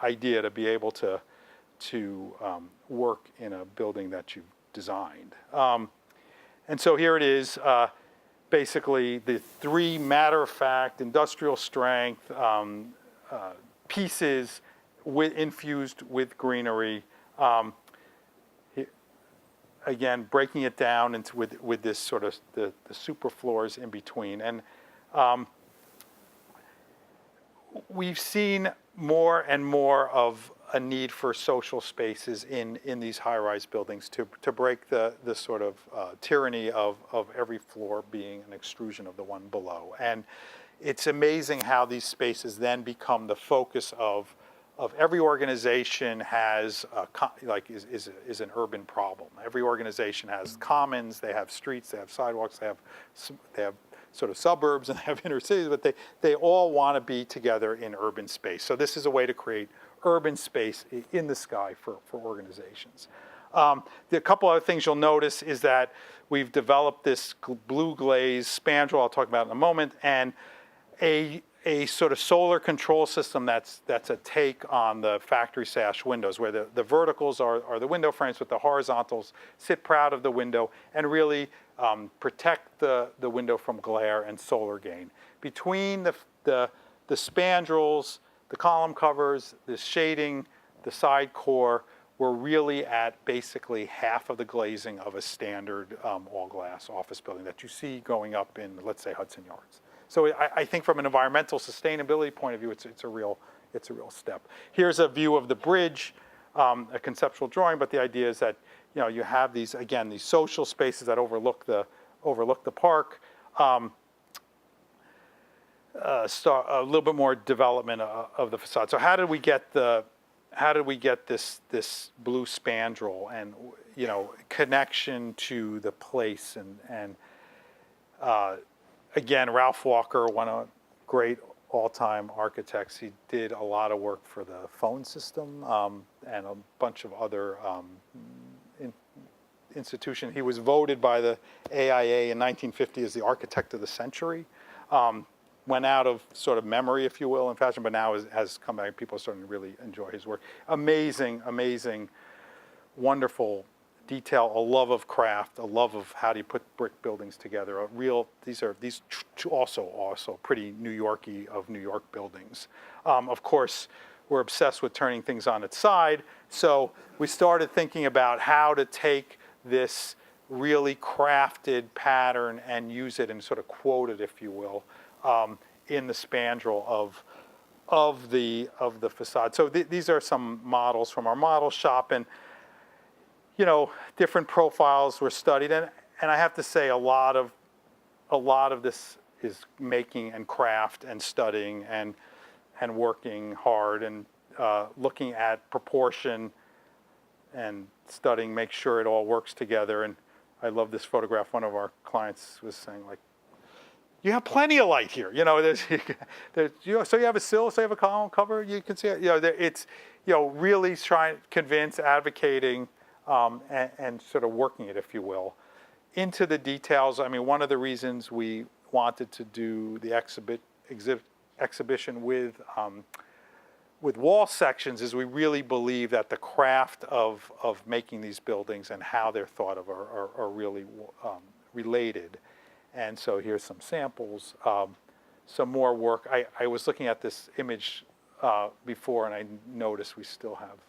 idea to be able to work in a building that you've designed. And so here it is, basically the 3 matter-of-fact, industrial strength pieces infused with greenery. Again, breaking it down into with this sort of the super floors in between. And we've seen more and more of a need for social spaces in these high-rise buildings to break the sort of tyranny of every floor being an extrusion of the one below. And it's amazing how these spaces then become the focus of every organization has is an urban problem. Every organization has commons, they have streets, they have sidewalks, they have sort of suburbs, and they have inner cities, but they all want to be together in urban space. So this is a way to create urban space in the sky for organizations. The couple other things you'll notice is that we've developed this blue glaze spandrel I'll talk about in a moment, and a sort of solar control system that's a take on the factory sash windows, where the verticals are the window frames, but the horizontals sit proud of the window and really protect the window from glare and solar gain. Between the spandrels, the column covers, the shading, the side core, we're really at basically half of the glazing of a standard all-glass office building that you see going up in, let's say, Hudson Yards. So I think from an environmental sustainability point of view, it's a real step. Here's a view of the bridge, a conceptual drawing, but the idea is that you have these social spaces that overlook the park. Start a little bit more development of the facade. So how did we get this blue spandrel and connection to the place and again, Ralph Walker, one of great all-time architects, he did a lot of work for the phone system and a bunch of other institutions. He was voted by the AIA in 1950 as the architect of the century. Went out of sort of memory, if you will, in fashion, but now has come back. People are starting to really enjoy his work. Amazing, amazing, wonderful detail, a love of craft, a love of how do you put brick buildings together. These also pretty New Yorky of New York buildings. Of course, we're obsessed with turning things on its side, so we started thinking about how to take this really crafted pattern and use it and sort of quote it, if you will, in the spandrel of the facade. So these are some models from our model shop, and different profiles were studied, and I have to say a lot of this is making and craft and studying and working hard and looking at proportion and studying, make sure it all works together. And I love this photograph. One of our clients was saying, like, you have plenty of light here. So you have a sill, so you have a column cover. You can see it. It's really trying to convince, advocating, and sort of working it, if you will, into the details. I mean, one of the reasons we wanted to do the exhibition with wall sections is we really believe that the craft of making these buildings and how they're thought of are really related. And so here's some samples, some more work. I was looking at this image before, and I noticed we still have,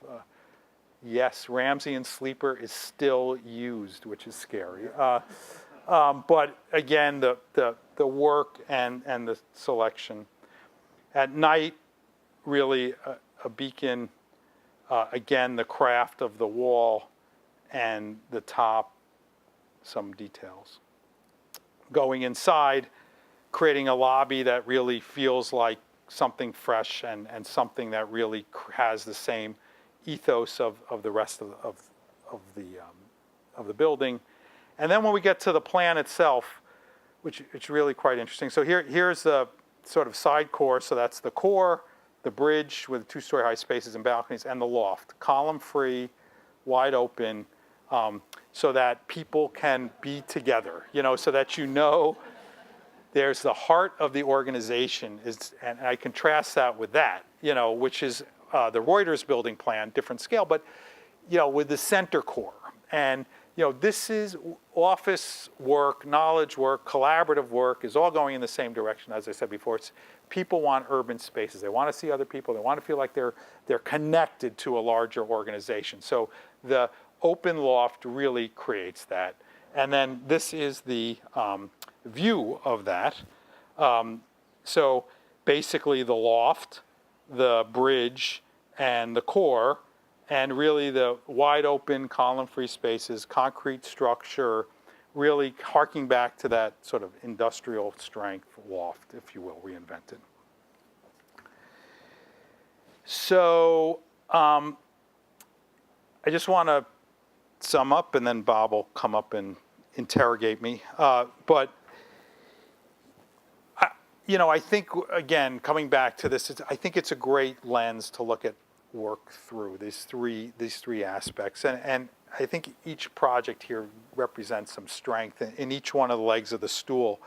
yes, Ramsey Sleeper is still used, which is scary. But again, the work and the selection. At night, really a beacon, again, the craft of the wall and the top, some details. Going inside, creating a lobby that really feels like something fresh and something that really has the same ethos of the rest of the building. And then when we get to the plan itself, which it's really quite interesting. So here's the sort of side core. So that's the core, the bridge with 2-story high spaces and balconies, and the loft, column-free, wide open, so that people can be together, so that there's the heart of the organization, and I contrast that with that, which is the Reuters building plan, different scale, but, with the center core. And, this is office work, knowledge work, collaborative work is all going in the same direction. As I said before, people want urban spaces. They want to see other people. They want to feel like they're connected to a larger organization. So the open loft really creates that. And then this is the view of that. So basically the loft, the bridge, and the core, and really the wide open column-free spaces, concrete structure, really harking back to that sort of industrial strength loft, if you will, reinvented. So I just want to sum up, and then Bob will come up and interrogate me. But I think, again, coming back to this, I think it's a great lens to look at work through these three aspects, and I think each project here represents some strength in each one of the legs of the stool.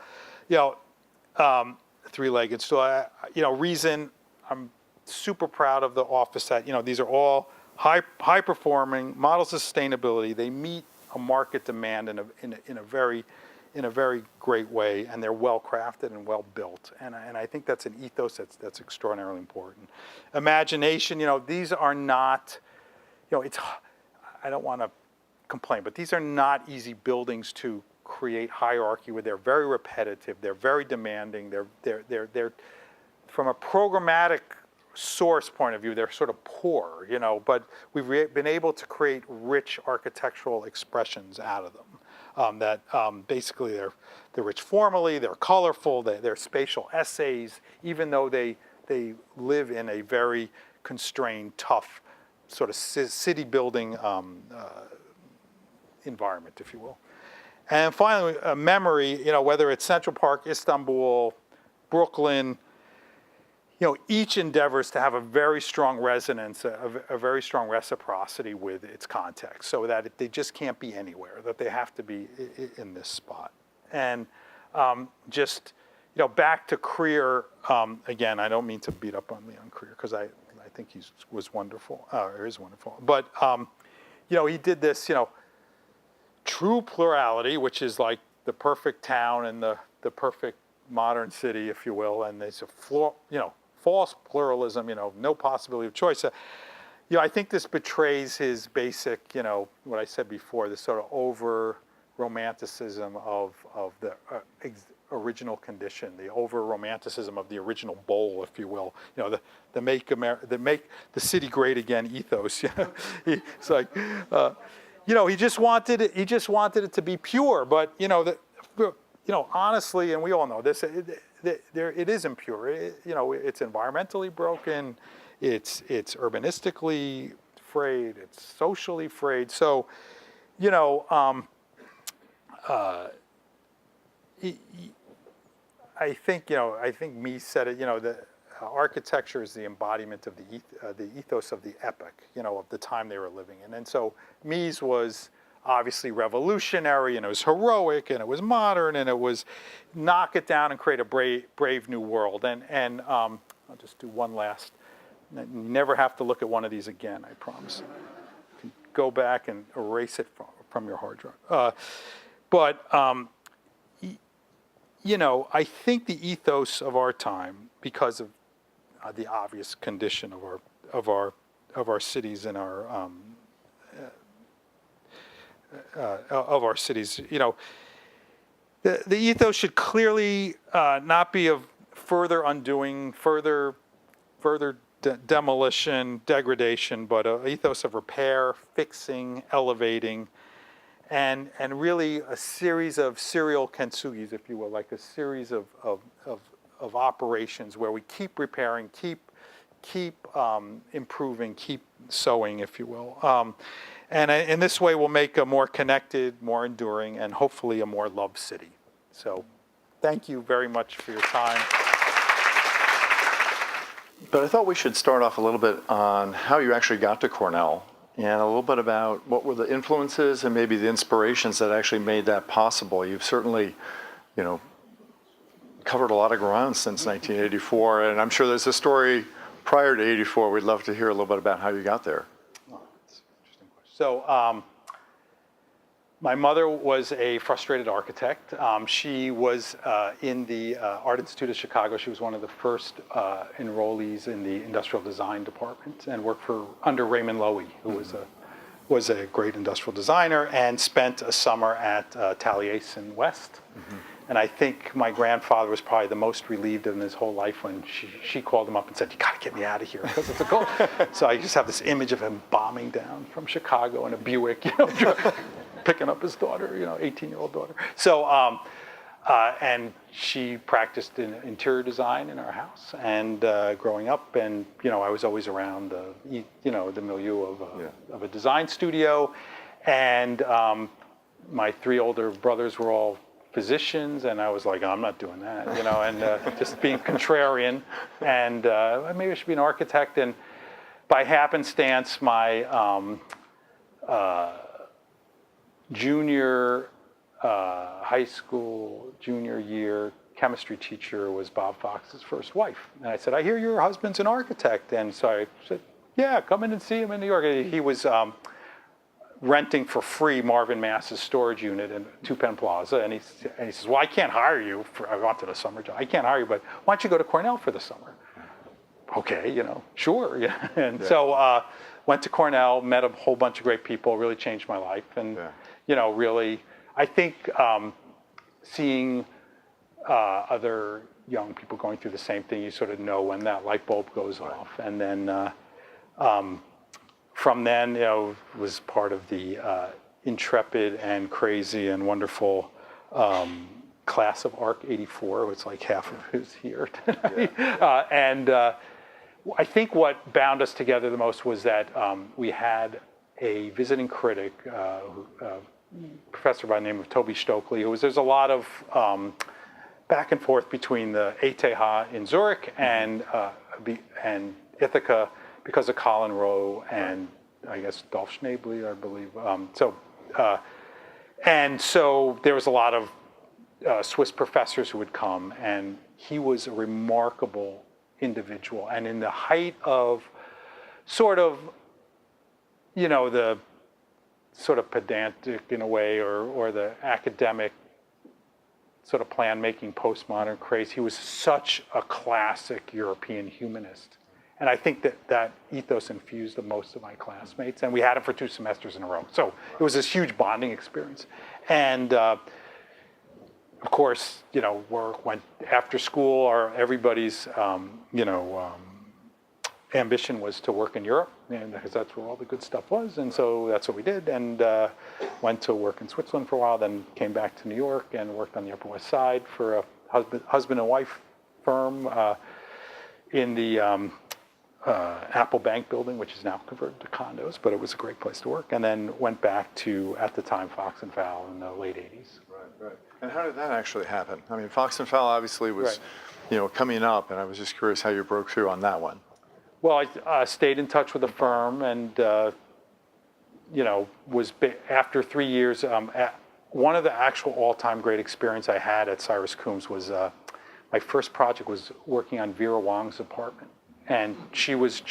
Three-legged stool. Reason I'm super proud of the office set. These are all high performing models of sustainability. They meet a market demand in a very great way, and they're well crafted and well built. And I think that's an ethos that's extraordinarily important. Imagination, these are not, I don't want to complain, but these are not easy buildings to create hierarchy with. They're very repetitive. They're very demanding. They're from a programmatic source point of view, they're sort of poor, but we've been able to create rich architectural expressions out of them. That basically they're rich formally, they're colorful, they're spatial essays, even though they live in a very constrained, tough sort of city building environment, if you will. And finally, memory, whether it's Central Park, Istanbul, Brooklyn, each endeavors to have a very strong resonance, a very strong reciprocity with its context, so that they just can't be anywhere, that they have to be in this spot. And just, back to Creer, again, I don't mean to beat up on Leon Creer, because I think he was wonderful, or is wonderful. But, he did this, true plurality, which is like the perfect town and the perfect modern city, if you will, and there's a false pluralism, no possibility of choice. I think this betrays his basic, what I said before, this sort of over-romanticism of the original condition, the over-romanticism of the original bowl, if you will. The make the city great again ethos. It's like, he just wanted it to be pure, but honestly, and we all know this, it is impure. It's environmentally broken. It's urbanistically frayed. It's socially frayed. So, I think Mies said it. The architecture is the embodiment of the ethos of the epoch, of the time they were living in. And so Mies was obviously revolutionary, and it was heroic, and it was modern, and it was knock it down and create a brave new world. And I'll just do one last. You never have to look at one of these again, I promise. You can go back and erase it from your hard drive. You know, I think the ethos of our time, because of the obvious condition of our cities and our cities, you know, the ethos should clearly not be of further undoing, further demolition, degradation, but an ethos of repair, fixing, elevating, and really a series of serial Kintsugis, if you will, like a series of operations where we keep repairing, keep improving, keep sewing, if you will. And in this way, we'll make a more connected, more enduring, and hopefully a more loved city. So thank you very much for your time. But I thought we should start off a little bit on how you actually got to Cornell, and a little bit about what were the influences and maybe the inspirations that actually made that possible. You've certainly, you know, covered a lot of ground since 1984, and I'm sure there's a story prior to 84. We'd love to hear a little bit about how you got there. Oh, that's an interesting question. So my mother was a frustrated architect. She was in the Art Institute of Chicago. She was one of the first enrollees in the industrial design department and worked under Raymond Loewy, who was a great industrial designer, and spent a summer at Taliesin West. And I think my grandfather was probably the most relieved in his whole life when she called him up and said, "You got to get me out of here because it's a cold." So I just have this image of him bombing down from Chicago in a Buick, you know, picking up his daughter, you know, 18-year-old daughter. So, and she practiced in interior design in our house, and growing up, and you know, I was always around the milieu of a design studio, and my three older brothers were all physicians, and I was like, I'm not doing that, you know, and just being contrarian, and maybe I should be an architect. And by happenstance, my junior high school, junior year chemistry teacher was Bob Fox's first wife. And I said, I hear your husband's an architect. And so I said, yeah, come in and see him in New York. He was renting for free Marvin Mass's storage unit in Penn Plaza. And he says, well, I can't hire you. I wanted a summer job. I can't hire you, but why don't you go to Cornell for the summer? Okay, you know, sure. Yeah. And so went to Cornell, met a whole bunch of great people, really changed my life. And, you know, really, I think seeing other young people going through the same thing, you sort of know when that light bulb goes off. And then from then, you know, was part of the intrepid and crazy and wonderful class of ARC 84. It's like half of who's here tonight. And I think what bound us together the most was that we had a visiting critic, professor by the name of Toby Stokely, there's a lot of back and forth between the ETH in Zurich and Ithaca because of Colin Rowe and I guess Dolph Schnabely, I believe. And so there was a lot of Swiss professors who would come, and he was a remarkable individual. And in the height of sort of, you know, the sort of pedantic in a way, or the academic sort of plan-making postmodern craze, he was such a classic European humanist. And I think that ethos infused the most of my classmates, and we had him for 2 semesters in a row. So it was this huge bonding experience. And of course, you know, went after school, everybody's, ambition was to work in Europe, and because that's where all the good stuff was. And so that's what we did, and went to work in Switzerland for a while, then came back to New York and worked on the Upper West Side for a husband and wife firm in the Apple Bank building, which is now converted to condos, but it was a great place to work. And then went back to, at the time, FXFowle in the late 80s. Right. And how did that actually happen? I mean, FXFowle obviously was, you know, coming up, and I was just curious how you broke through on that one. Well, I stayed in touch with the firm, and after 3 years, one of the actual all-time great experience I had at Cyrus Coombs was my first project was working on Vera Wong's apartment. And she was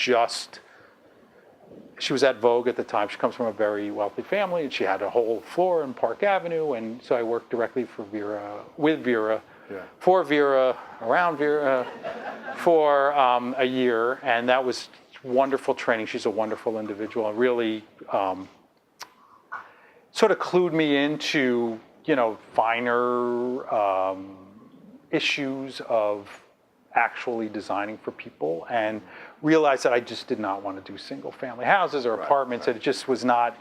at Vogue at the time. She comes from a very wealthy family, and she had a whole floor in Park Avenue. And so I worked directly with Vera, for Vera, around Vera, for a year. And that was wonderful training. She's a wonderful individual, and really sort of clued me into, finer issues of actually designing for people, and realized that I just did not want to do single family houses or apartments. It just was not,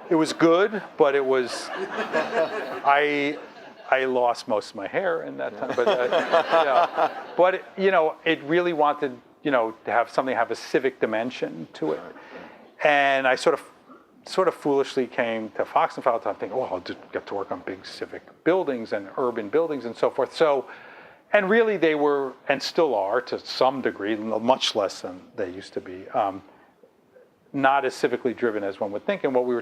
it was good, but it was, I lost most of my hair in that time, but it really wanted, to have something have a civic dimension to it. And I sort of foolishly came to FXFowle to think, I'll just get to work on big civic buildings and urban buildings and so forth. So, and really they were, and still are to some degree, much less than they used to be, not as civically driven as one would think. And what we were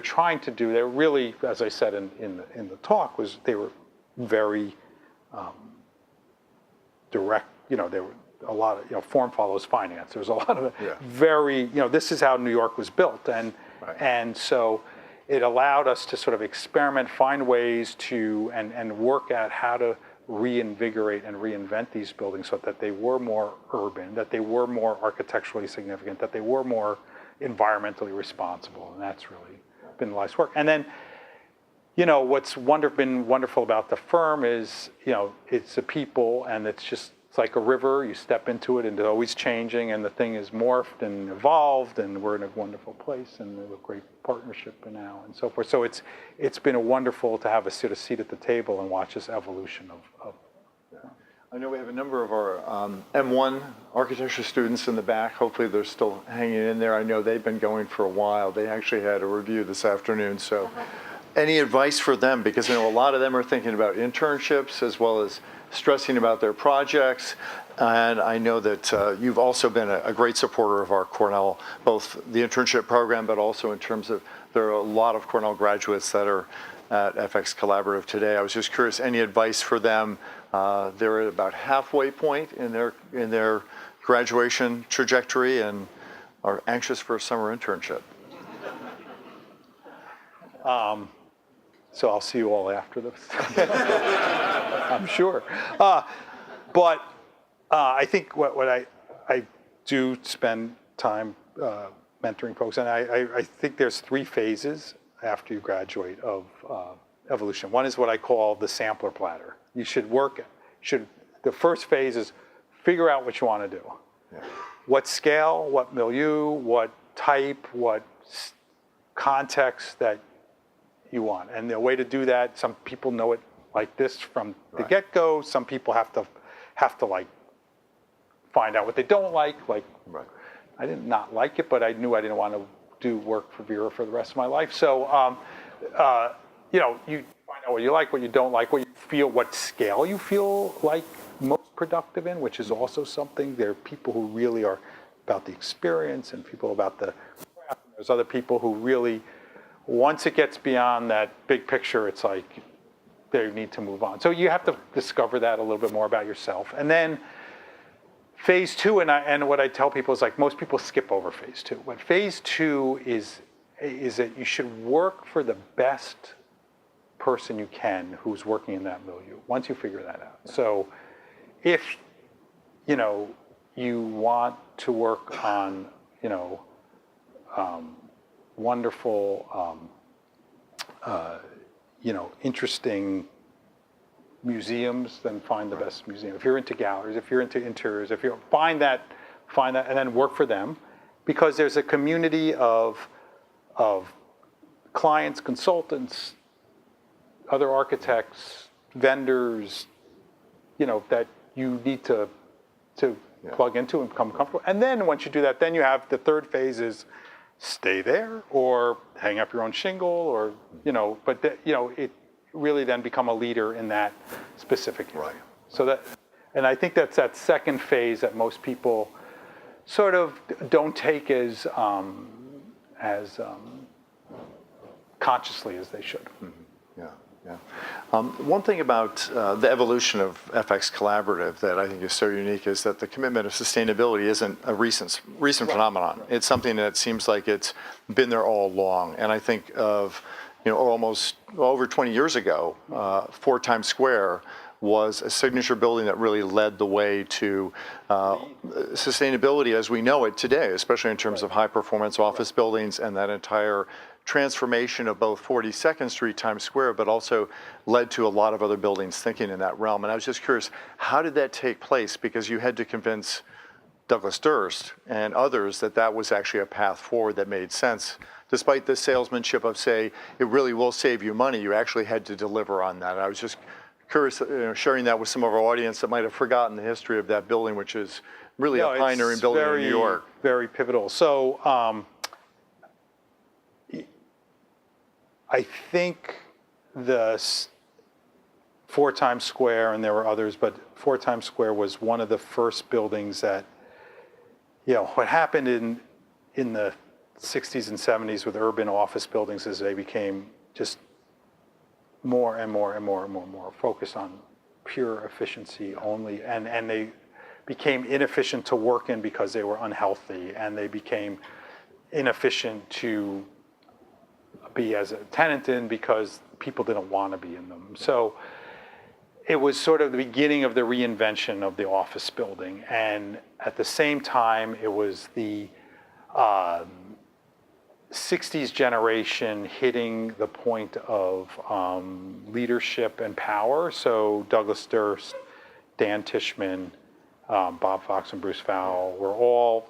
trying to do, they were really, as I said in the talk, was they were very direct. There were a lot of, form follows finance. There was a lot of very, this is how New York was built, and so it allowed us to sort of experiment, find ways to, and work at how to reinvigorate and reinvent these buildings so that they were more urban, that they were more architecturally significant, that they were more environmentally responsible. And that's really been life's work. And then, what's been wonderful about the firm is, it's the people, and it's like a river. You step into it and it's always changing, and the thing is morphed and evolved, and we're in a wonderful place, and we have a great partnership now and so forth. So it's been wonderful to have a sort of seat at the table and watch this evolution of I know we have a number of our M1 architecture students in the back. Hopefully they're still hanging in there. I know they've been going for a while. They actually had a review this afternoon. So any advice for them? Because a lot of them are thinking about internships as well as stressing about their projects. And I know that you've also been a great supporter of our Cornell, both the internship program, but also in terms of, there are a lot of Cornell graduates that are at FXCollaborative today. I was just curious, any advice for them? They're at about halfway point in their graduation trajectory and are anxious for a summer internship. So I'll see you all after this. I'm sure. But I think what I do spend time mentoring folks, and I think there's 3 phases after you graduate of evolution. One is what I call the sampler platter. You should the first phase is figure out what you want to do. Yeah. What scale, what milieu, what type, what context that you want. And the way to do that, some people know it like this from the get-go. Some people have to like find out what they don't like. I did not like it, but I knew I didn't want to do work for Vera for the rest of my life. So, you find out what you like, what you don't like, what you feel, what scale you feel like most productive in, which is also something. There are people who really are about the experience and people about the craft. And there's other people who really, once it gets beyond that big picture, it's like they need to move on. So you have to discover that a little bit more about yourself. And then phase 2, and what I tell people is like most people skip over phase 2. What phase 2 is that you should work for the best person you can who's working in that milieu, once you figure that out. So if, you want to work on, wonderful, interesting museums, then find the best museum. If you're into galleries, if you're into interiors, if you find that, and then work for them, because there's a community of clients, consultants, other architects, vendors, that you need to plug into and become comfortable. And then once you do that, then you have the third phase is stay there or hang up your own shingle or, it really then become a leader in that specific area. Right. So and I think that's that second phase that most people sort of don't take as consciously as they should. Yeah, yeah. One thing about the evolution of FX Collaborative that I think is so unique is that the commitment of sustainability isn't a recent phenomenon. It's something that seems like it's been there all along. And I think of, almost over 20 years ago, 4 Times Square was a signature building that really led the way to sustainability as we know it today, especially in terms of high-performance office buildings and that entire transformation of both 42nd Street, Times Square, but also led to a lot of other buildings thinking in that realm. And I was just curious, how did that take place? Because you had to convince Douglas Durst and others that that was actually a path forward that made sense. Despite the salesmanship of, say, it really will save you money, you actually had to deliver on that. I was just curious, sharing that with some of our audience that might have forgotten the history of that building, which is really a pioneering building in New York. Very pivotal. So I think the 4 Times Square, and there were others, but 4 Times Square was one of the first buildings that, what happened in the 60s and 70s with urban office buildings is they became just more and more focused on pure efficiency only, and they became inefficient to work in because they were unhealthy, and they became inefficient to be as a tenant in because people didn't want to be in them. So it was sort of the beginning of the reinvention of the office building, and at the same time it was the 60s generation hitting the point of leadership and power. So Douglas Durst, Dan Tishman, Bob Fox and Bruce Fowle were all,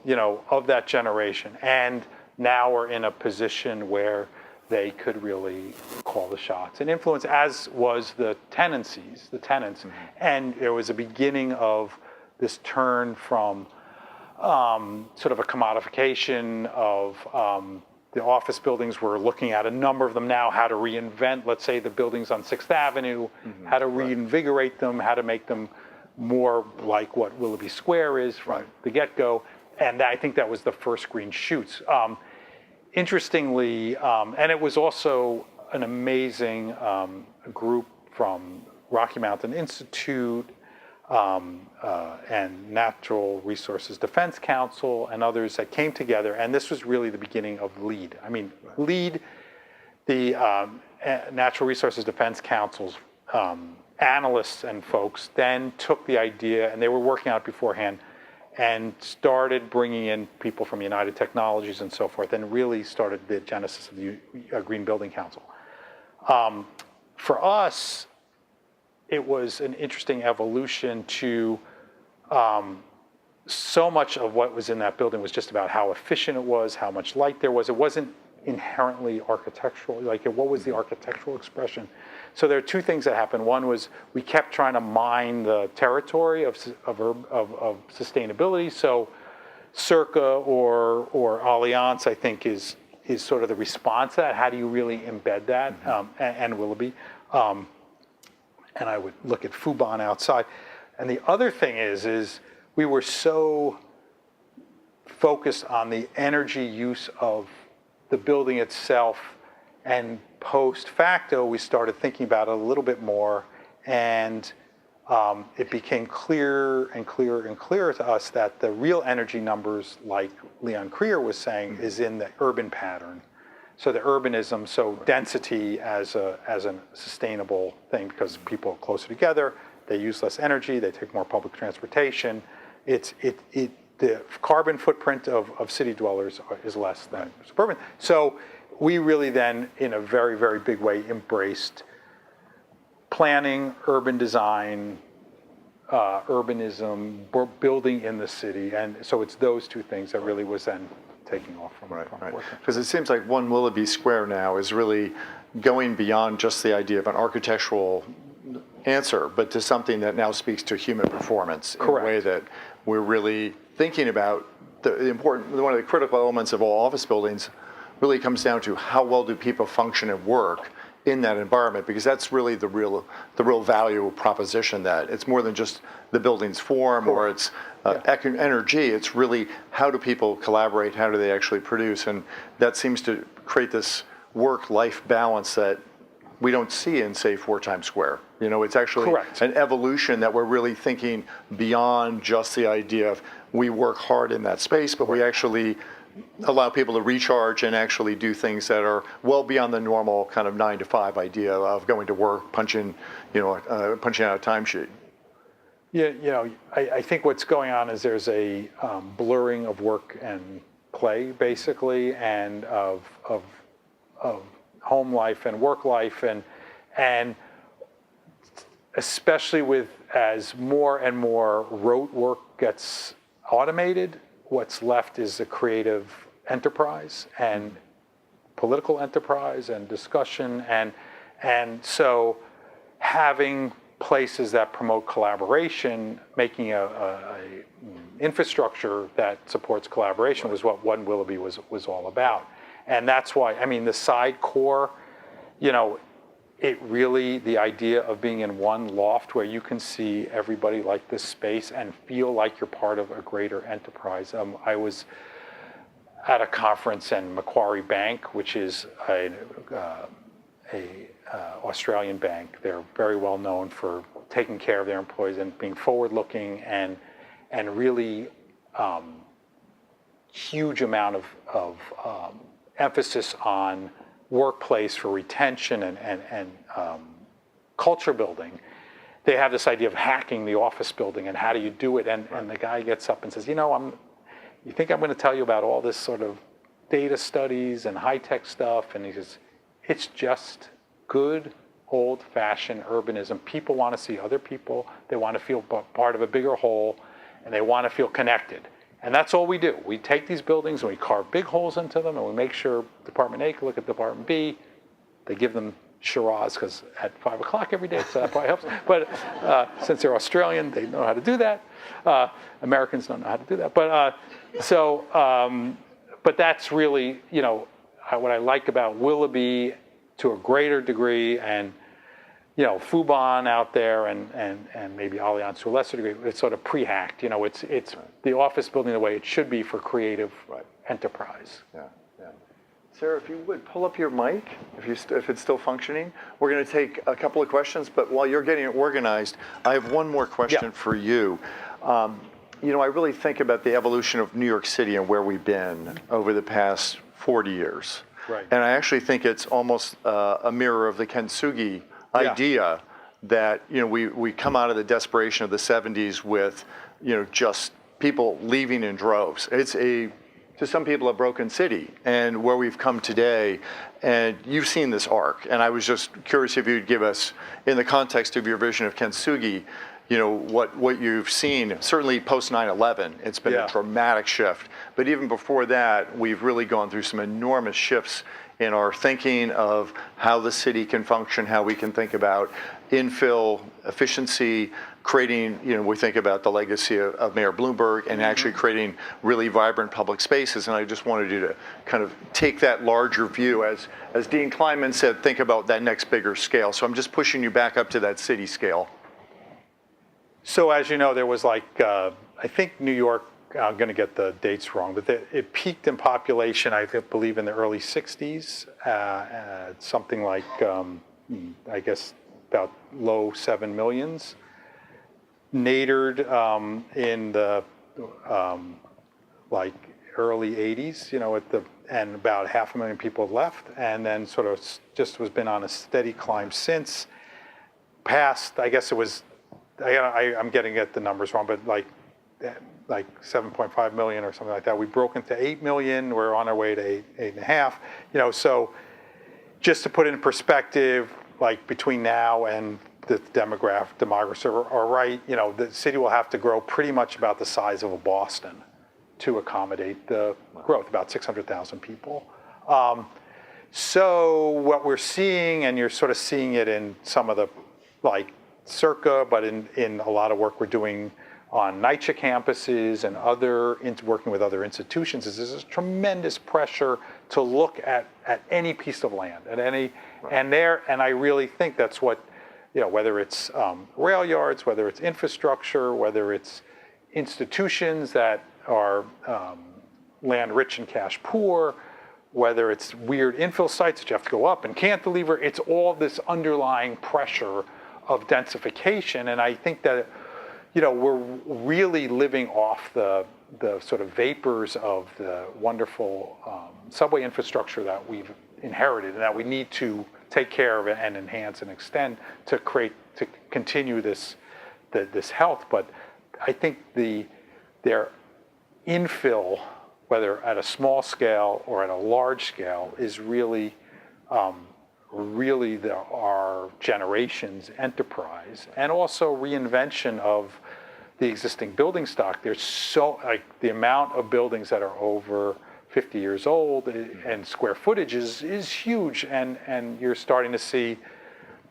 of that generation. And now we're in a position where they could really call the shots and influence, as was the tenants. Mm-hmm. And there was a beginning of this turn from sort of a commodification of the office buildings. We're looking at a number of them now, how to reinvent, let's say, the buildings on 6th Avenue, how to reinvigorate them, how to make them more like what Willoughby Square is from the get-go. And I think that was the first green shoots. Interestingly, and it was also an amazing group from Rocky Mountain Institute and Natural Resources Defense Council and others that came together, and this was really the beginning of LEED. I mean, LEED, the Natural Resources Defense Council's analysts and folks then took the idea, and they were working on it beforehand, and started bringing in people from United Technologies and so forth, and really started the genesis of the Green Building Council. For us, it was an interesting evolution to so much of what was in that building was just about how efficient it was, how much light there was. It wasn't inherently architectural, what was the architectural expression? So there are 2 things that happened. One was we kept trying to mine the territory of sustainability. So Circa or Allianz, I think, is sort of the response to that. How do you really embed that? And Willoughby. And I would look at Fubon outside. And the other thing is we were so focused on the energy use of the building itself, and post facto, we started thinking about it a little bit more, and it became clearer and clearer and clearer to us that the real energy numbers, like Leon Krier was saying, is in the urban pattern. So the urbanism, so density as a sustainable thing, because people are closer together, they use less energy, they take more public transportation. The carbon footprint of city dwellers is less than suburban. So we really then, in a very, very big way, embraced planning, urban design, urbanism, building in the city. And so it's those 2 things that really was then taking off from working. Because it seems like One Willoughby Square now is really going beyond just the idea of an architectural answer, but to something that now speaks to human performance. Correct. In a way that we're really thinking about one of the critical elements of all office buildings really comes down to how well do people function and work in that environment, because that's really the real value proposition, that it's more than just the building's form or its energy. It's really how do people collaborate, how do they actually produce, and that seems to create this work-life balance that we don't see in, say, 4 Times Square. You know, it's actually Correct. an evolution that we're really thinking beyond just the idea of we work hard in that space, but we actually allow people to recharge and actually do things that are well beyond the normal kind of 9 to 5 idea of going to work, punching out a timesheet. Yeah, you know, I think what's going on is there's a blurring of work and play, basically, and of home life and work life, and especially with as more and more rote work gets automated, what's left is a creative enterprise and political enterprise and discussion, and so having places that promote collaboration, making a infrastructure that supports collaboration was what One Willoughby was all about. And that's why, I mean, the side core, you know, it really, the idea of being in one loft where you can see everybody like this space and feel like you're part of a greater enterprise. I was at a conference in Macquarie Bank, which is a Australian bank. They're very well known for taking care of their employees and being forward-looking and really huge amount of emphasis on workplace for retention and culture building. They have this idea of hacking the office building and how do you do it? And the guy gets up and says, you think I'm going to tell you about all this sort of data studies and high-tech stuff? And he says, it's just good old-fashioned urbanism. People want to see other people. They want to feel part of a bigger whole, and they want to feel connected. And that's all we do. We take these buildings and we carve big holes into them, and we make sure Department A can look at Department B. They give them Shiraz because at 5 o'clock every day, so that probably helps. But since they're Australian, they know how to do that. Americans don't know how to do that. But but that's really, you know, what I like about Willoughby to a greater degree, and you know, Fubon out there, and maybe Allianz to a lesser degree. It's sort of pre-hacked. You know, it's the office building the way it should be for creative enterprise. Yeah. Sarah, if you would pull up your mic, if it's still functioning. We're going to take a couple of questions, but while you're getting it organized, I have one more question for you. You know, I really think about the evolution of New York City and where we've been over the past 40 years. Right. And I actually think it's almost a mirror of the Kintsugi idea that, you know, we come out of the desperation of the 70s with, you know, just people leaving in droves. It's to some people, a broken city, and where we've come today. And you've seen this arc, and I was just curious if you'd give us, in the context of your vision of Kintsugi, you know, what you've seen. Certainly post 9/11, it's been a dramatic shift. But even before that, we've really gone through some enormous shifts in our thinking of how the city can function, how we can think about infill, efficiency, creating, you know, we think about the legacy of Mayor Bloomberg and actually creating really vibrant public spaces. And I just wanted you to kind of take that larger view, as Dean Kleinman said, think about that next bigger scale. So I'm just pushing you back up to that city scale. So as you know, there was like, I think New York, I'm going to get the dates wrong, but it peaked in population, I believe, in the early 60s, something like, I guess, about low 7 millions. Nadered in the like early 80s, you know, and about 500,000 people left, and then sort of just was been on a steady climb since. Past, I guess it was, I'm getting at the numbers wrong, but like 7.5 million or something like that. We broke into 8 million. We're on our way to 8.5. You know, so just to put it in perspective, like between now and the demographers are right, you know, the city will have to grow pretty much about the size of a Boston to accommodate the growth, about 600,000 people. So what we're seeing, and you're sort of seeing it in some of the, like Circa, but in a lot of work we're doing on NYCHA campuses and working with other institutions, is there's this tremendous pressure to look at any piece of land, and I really think that's what, you know, whether it's rail yards, whether it's infrastructure, whether it's institutions that are land rich and cash poor, whether it's weird infill sites that you have to go up and cantilever, it's all this underlying pressure of densification. And I think that, we're really living off the sort of vapors of the wonderful subway infrastructure that we've inherited and that we need to take care of and enhance and extend to continue this health. But I think their infill, whether at a small scale or at a large scale, is really our generation's enterprise, and also reinvention of the existing building stock. There's the amount of buildings that are over 50 years old and square footage is huge, and you're starting to see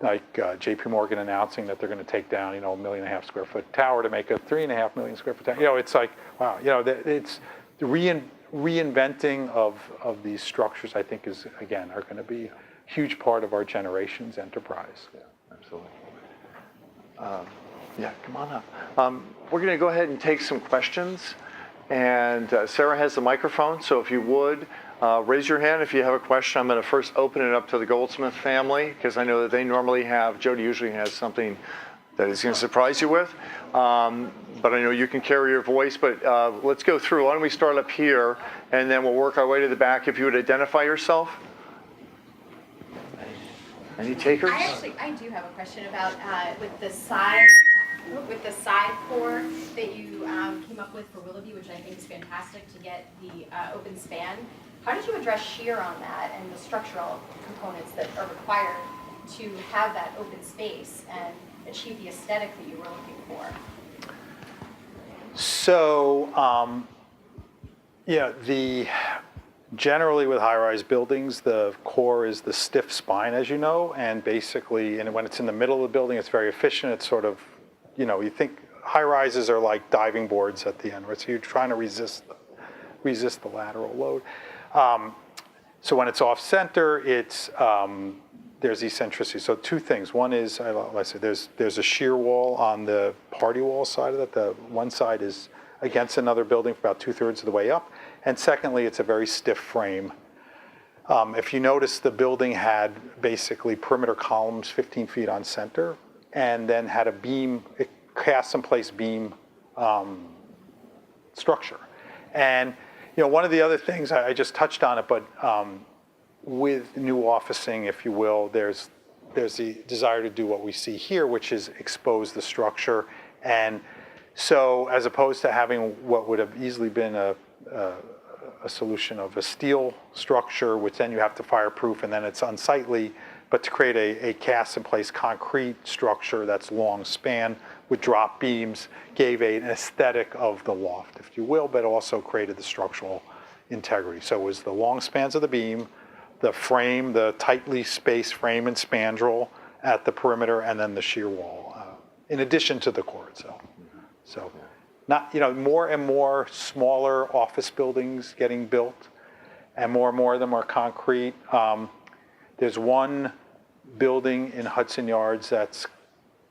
JP Morgan announcing that they're going to take down 1.5 million square foot tower to make a 3.5 million square foot tower. It's like, wow, it's the reinventing of these structures, I think, are going to be a huge part of our generation's enterprise. Yeah, absolutely. Yeah, come on up. We're going to go ahead and take some questions. And Sarah has the microphone, so if you would, raise your hand if you have a question. I'm going to first open it up to the Goldsmith family, because I know that they normally have, Jody usually has something that he's going to surprise you with. But I know you can carry your voice, but let's go through. Why don't we start up here, and then we'll work our way to the back. If you would identify yourself. Any takers? I do have a question about with the side pour that you came up with for Willoughby, which I think is fantastic to get the open span. How did you address shear on that and the structural components that are required to have that open space and achieve the aesthetic that you were looking for? So, generally with high-rise buildings, the core is the stiff spine, as you know, and basically, and when it's in the middle of the building, it's very efficient. It's sort of, you think high-rises are like diving boards at the end, right? So you're trying to resist the lateral load. So when it's off-center, there's eccentricity. So two things. One is, like I said, there's a shear wall on the party wall side of it. The one side is against another building for about 2/3 of the way up. And secondly, it's a very stiff frame. If you notice, the building had basically perimeter columns 15 feet on center, and then had a beam, a cast-in-place beam structure. And one of the other things, I just touched on it, but with new officing, if you will, there's the desire to do what we see here, which is expose the structure. And so as opposed to having what would have easily been a solution of a steel structure, which then you have to fireproof and then it's unsightly, but to create a cast-in-place concrete structure that's long span with drop beams gave an aesthetic of the loft, if you will, but also created the structural integrity. So it was the long spans of the beam, the frame, the tightly spaced frame and spandrel at the perimeter, and then the shear wall, in addition to the core itself. So, more and more smaller office buildings getting built, and more of them are concrete. There's one building in Hudson Yards that's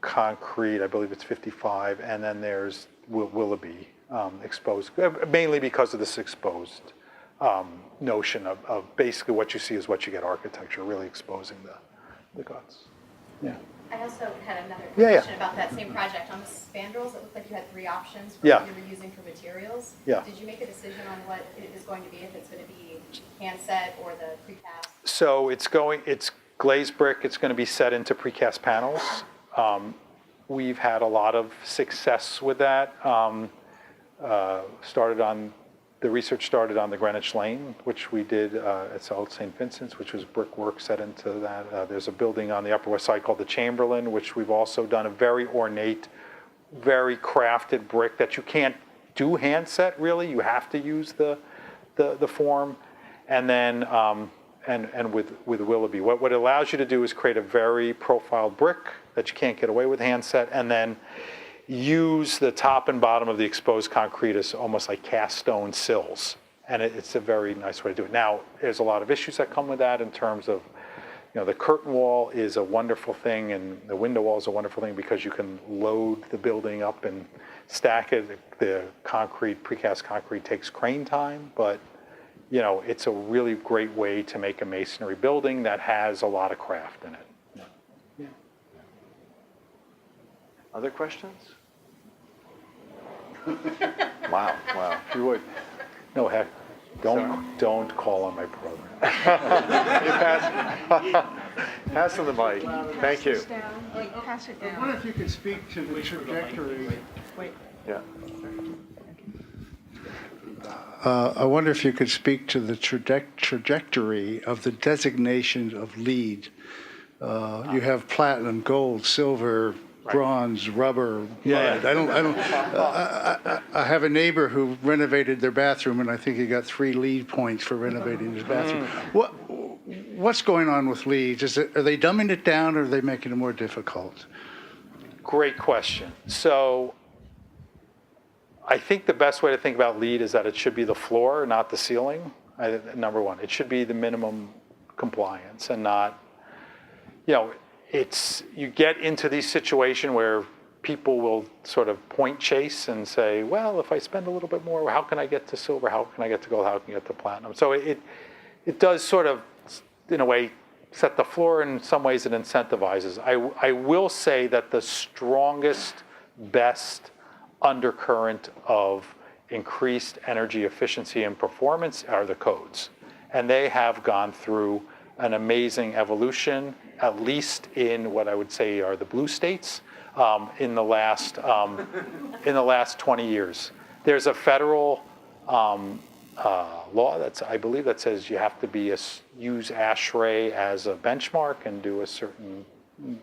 concrete, I believe it's 55, and then there's Willoughby exposed, mainly because of this exposed notion of basically what you see is what you get architecture, really exposing the guts. Yeah. I also had another Yeah. question about that same project. On the spandrels, it looked like you had 3 options for Yeah. what you were using for materials. Yeah. Did you make a decision on what it is going to be, if it's going to be hand set or the precast? So it's glazed brick. It's going to be set into precast panels. We've had a lot of success with that. The research started on the Greenwich Lane, which we did at South St. Vincent's, which was brickwork set into that. There's a building on the Upper West Side called the Chamberlain, which we've also done a very ornate, very crafted brick that you can't do hand set, really. You have to use the form. And then and with Willoughby, what it allows you to do is create a very profiled brick that you can't get away with hand set, and then use the top and bottom of the exposed concrete as almost like cast stone sills. And it's a very nice way to do it. Now, there's a lot of issues that come with that in terms of, the curtain wall is a wonderful thing, and the window wall is a wonderful thing because you can load the building up and stack it. The concrete, precast concrete takes crane time, but you know, it's a really great way to make a masonry building that has a lot of craft in it. Other questions? Wow, wow. If you would. No, heck, don't call on my brother. Pass him the mic. Thank you. Pass it I down. wonder if you could speak to the trajectory. Yeah. I wonder if you could speak to the trajectory of the designation of LEED. You have platinum, gold, silver, bronze, rubber, Yeah, mud. I have a neighbor who renovated their bathroom, and I think he got 3 LEED points for renovating his bathroom. What's going on with LEED? Are they dumbing it down, or are they making it more difficult? Great question. So I think the best way to think about LEED is that it should be the floor, not the ceiling. Number one, it should be the minimum compliance and not, you know, you get into these situations where people will sort of point chase and say, well, if I spend a little bit more, how can I get to silver? How can I get to gold? How can I get to platinum? So it does sort of, in a way, set the floor. In some ways, it incentivizes. I will say that the strongest, best undercurrent of increased energy efficiency and performance are the codes. And they have gone through an amazing evolution, at least in what I would say are the blue states, in the last 20 years. There's a federal law I believe that says you have to use ASHRAE as a benchmark and do a certain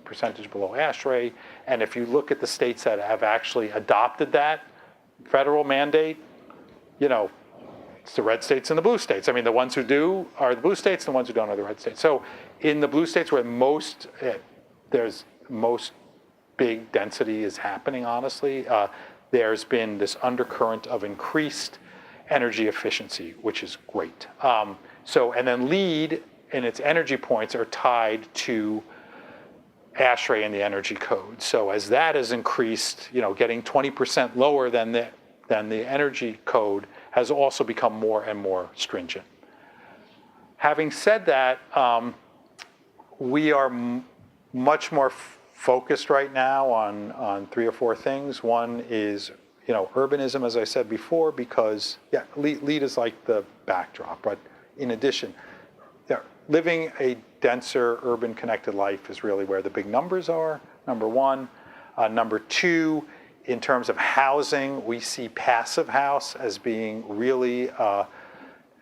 percentage below ASHRAE. And if you look at the states that have actually adopted that federal mandate, you know, it's the red states and the blue states. I mean, the ones who do are the blue states, and the ones who don't are the red states. So in the blue states where there's most big density is happening, honestly, there's been this undercurrent of increased energy efficiency, which is great. And then LEED and its energy points are tied to ASHRAE and the energy code. So as that has increased, you know, getting 20% lower than the energy code has also become more and more stringent. Having said that, we are much more focused right now on 3 or 4 things. One is, you know, urbanism, as I said before, because LEED is like the backdrop, but in addition, living a denser urban connected life is really where the big numbers are, number one. Number two, in terms of housing, we see passive house as being really,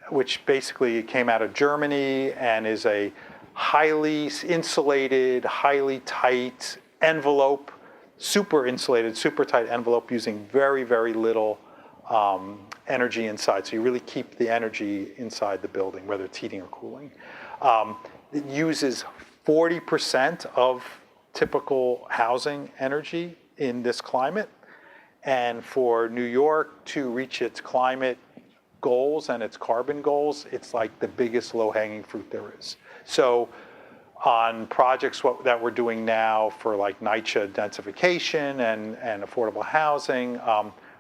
which basically came out of Germany and is a highly insulated, highly tight envelope, super insulated, super tight envelope using very, very little energy inside. So you really keep the energy inside the building, whether it's heating or cooling. It uses 40% of typical housing energy in this climate. And for New York to reach its climate goals and its carbon goals, it's like the biggest low-hanging fruit there is. So on projects that we're doing now for like NYCHA densification and affordable housing,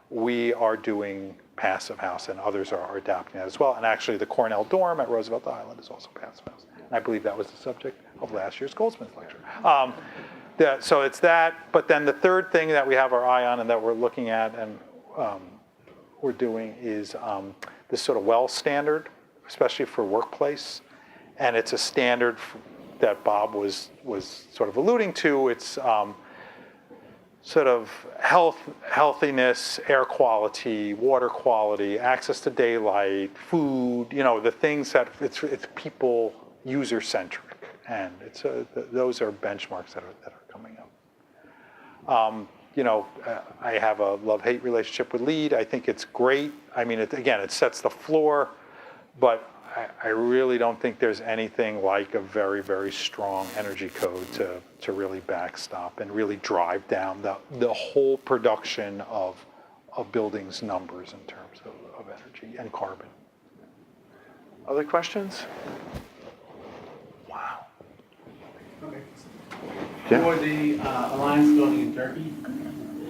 we are doing passive house, and others are adapting that as well. And actually the Cornell dorm at Roosevelt Island is also passive house. And I believe that was the subject of last year's Goldsmith lecture. So it's that, but then the third thing that we have our eye on and that we're looking at and we're doing is this sort of WELL standard, especially for workplace. And it's a standard that Bob was sort of alluding to. It's sort of healthiness, air quality, water quality, access to daylight, food, you know, the things that it's people user-centric. And those are benchmarks that are coming up. You know, I have a love-hate relationship with LEED. I think it's great. I mean, it sets the floor, but I really don't think there's anything like a very, very strong energy code to really backstop and really drive down the whole production of buildings' numbers in terms of energy and carbon. Other questions? Wow. Okay. Yeah. For the Alliance building in Turkey,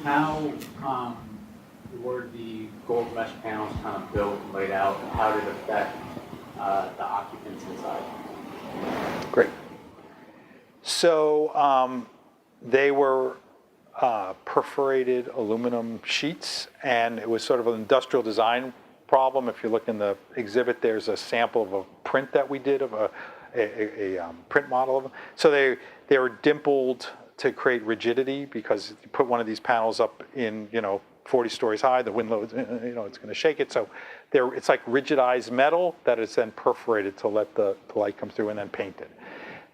how were the gold mesh panels kind of built and laid out, and how did it affect the occupants inside? Great. So they were perforated aluminum sheets, and it was sort of an industrial design problem. If you look in the exhibit, there's a sample of a print that we did of a print model of them. So they were dimpled to create rigidity, because you put one of these panels up in, 40 stories high, the wind load, it's going to shake it. So it's like rigidized metal that is then perforated to let the light come through and then painted.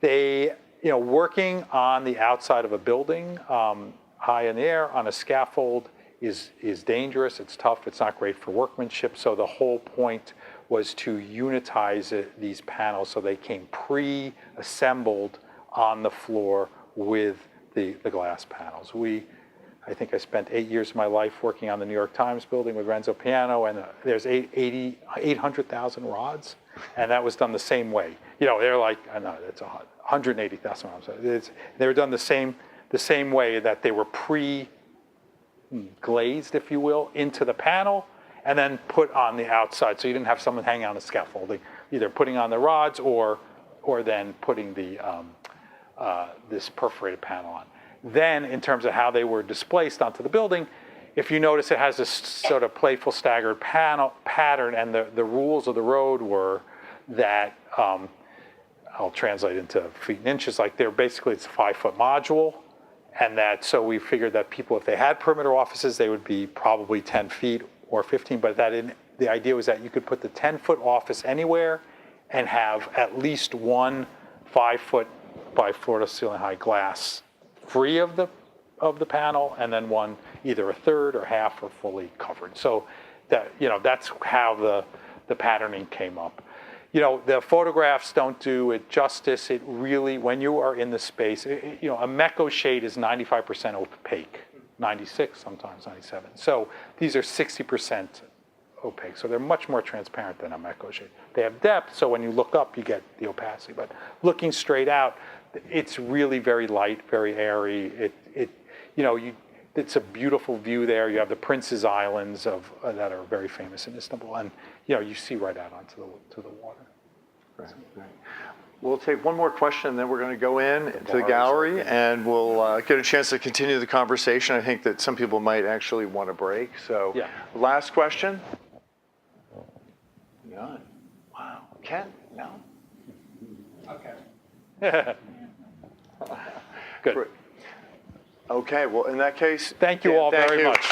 They, working on the outside of a building, high in the air on a scaffold is dangerous. It's tough. It's not great for workmanship. So the whole point was to unitize these panels so they came pre-assembled on the floor with the glass panels. I think I spent 8 years of my life working on the New York Times building with Renzo Piano, and there's 800,000 rods, and that was done the same way. They're like, I know it's 180,000 rods. They were done the same way, that they were pre-glazed, if you will, into the panel, and then put on the outside. So you didn't have someone hanging on the scaffolding, either putting on the rods or then putting the this perforated panel on. Then, in terms of how they were displaced onto the building, if you notice, it has this sort of playful staggered pattern, and the rules of the road were that, I'll translate into feet and inches, like it's a 5-foot module, and so we figured that people, if they had perimeter offices, they would be probably 10 feet or 15, but the idea was that you could put the 10-foot office anywhere and have at least one 5-foot by floor-to-ceiling high glass free of the panel, and then one either a third or half or fully covered. So that's how the patterning came up. The photographs don't do it justice. It really, when you are in the space, a Mecco shade is 95% opaque, 96 sometimes, 97. So these are 60% opaque. So they're much more transparent than a Mecco shade. They have depth, so when you look up, you get the opacity. But looking straight out, it's really very light, very airy. It's a beautiful view there. You have the Prince's Islands that are very famous in Istanbul, and you see right out onto the water. Right. We'll take one more question, and then we're going to go in to the gallery, and we'll get a chance to continue the conversation. I think that some people might actually want a break. So, yeah. Last question. None. Wow. Ken? No. Okay. Good. Okay. Well, in that case, Thank you all very much.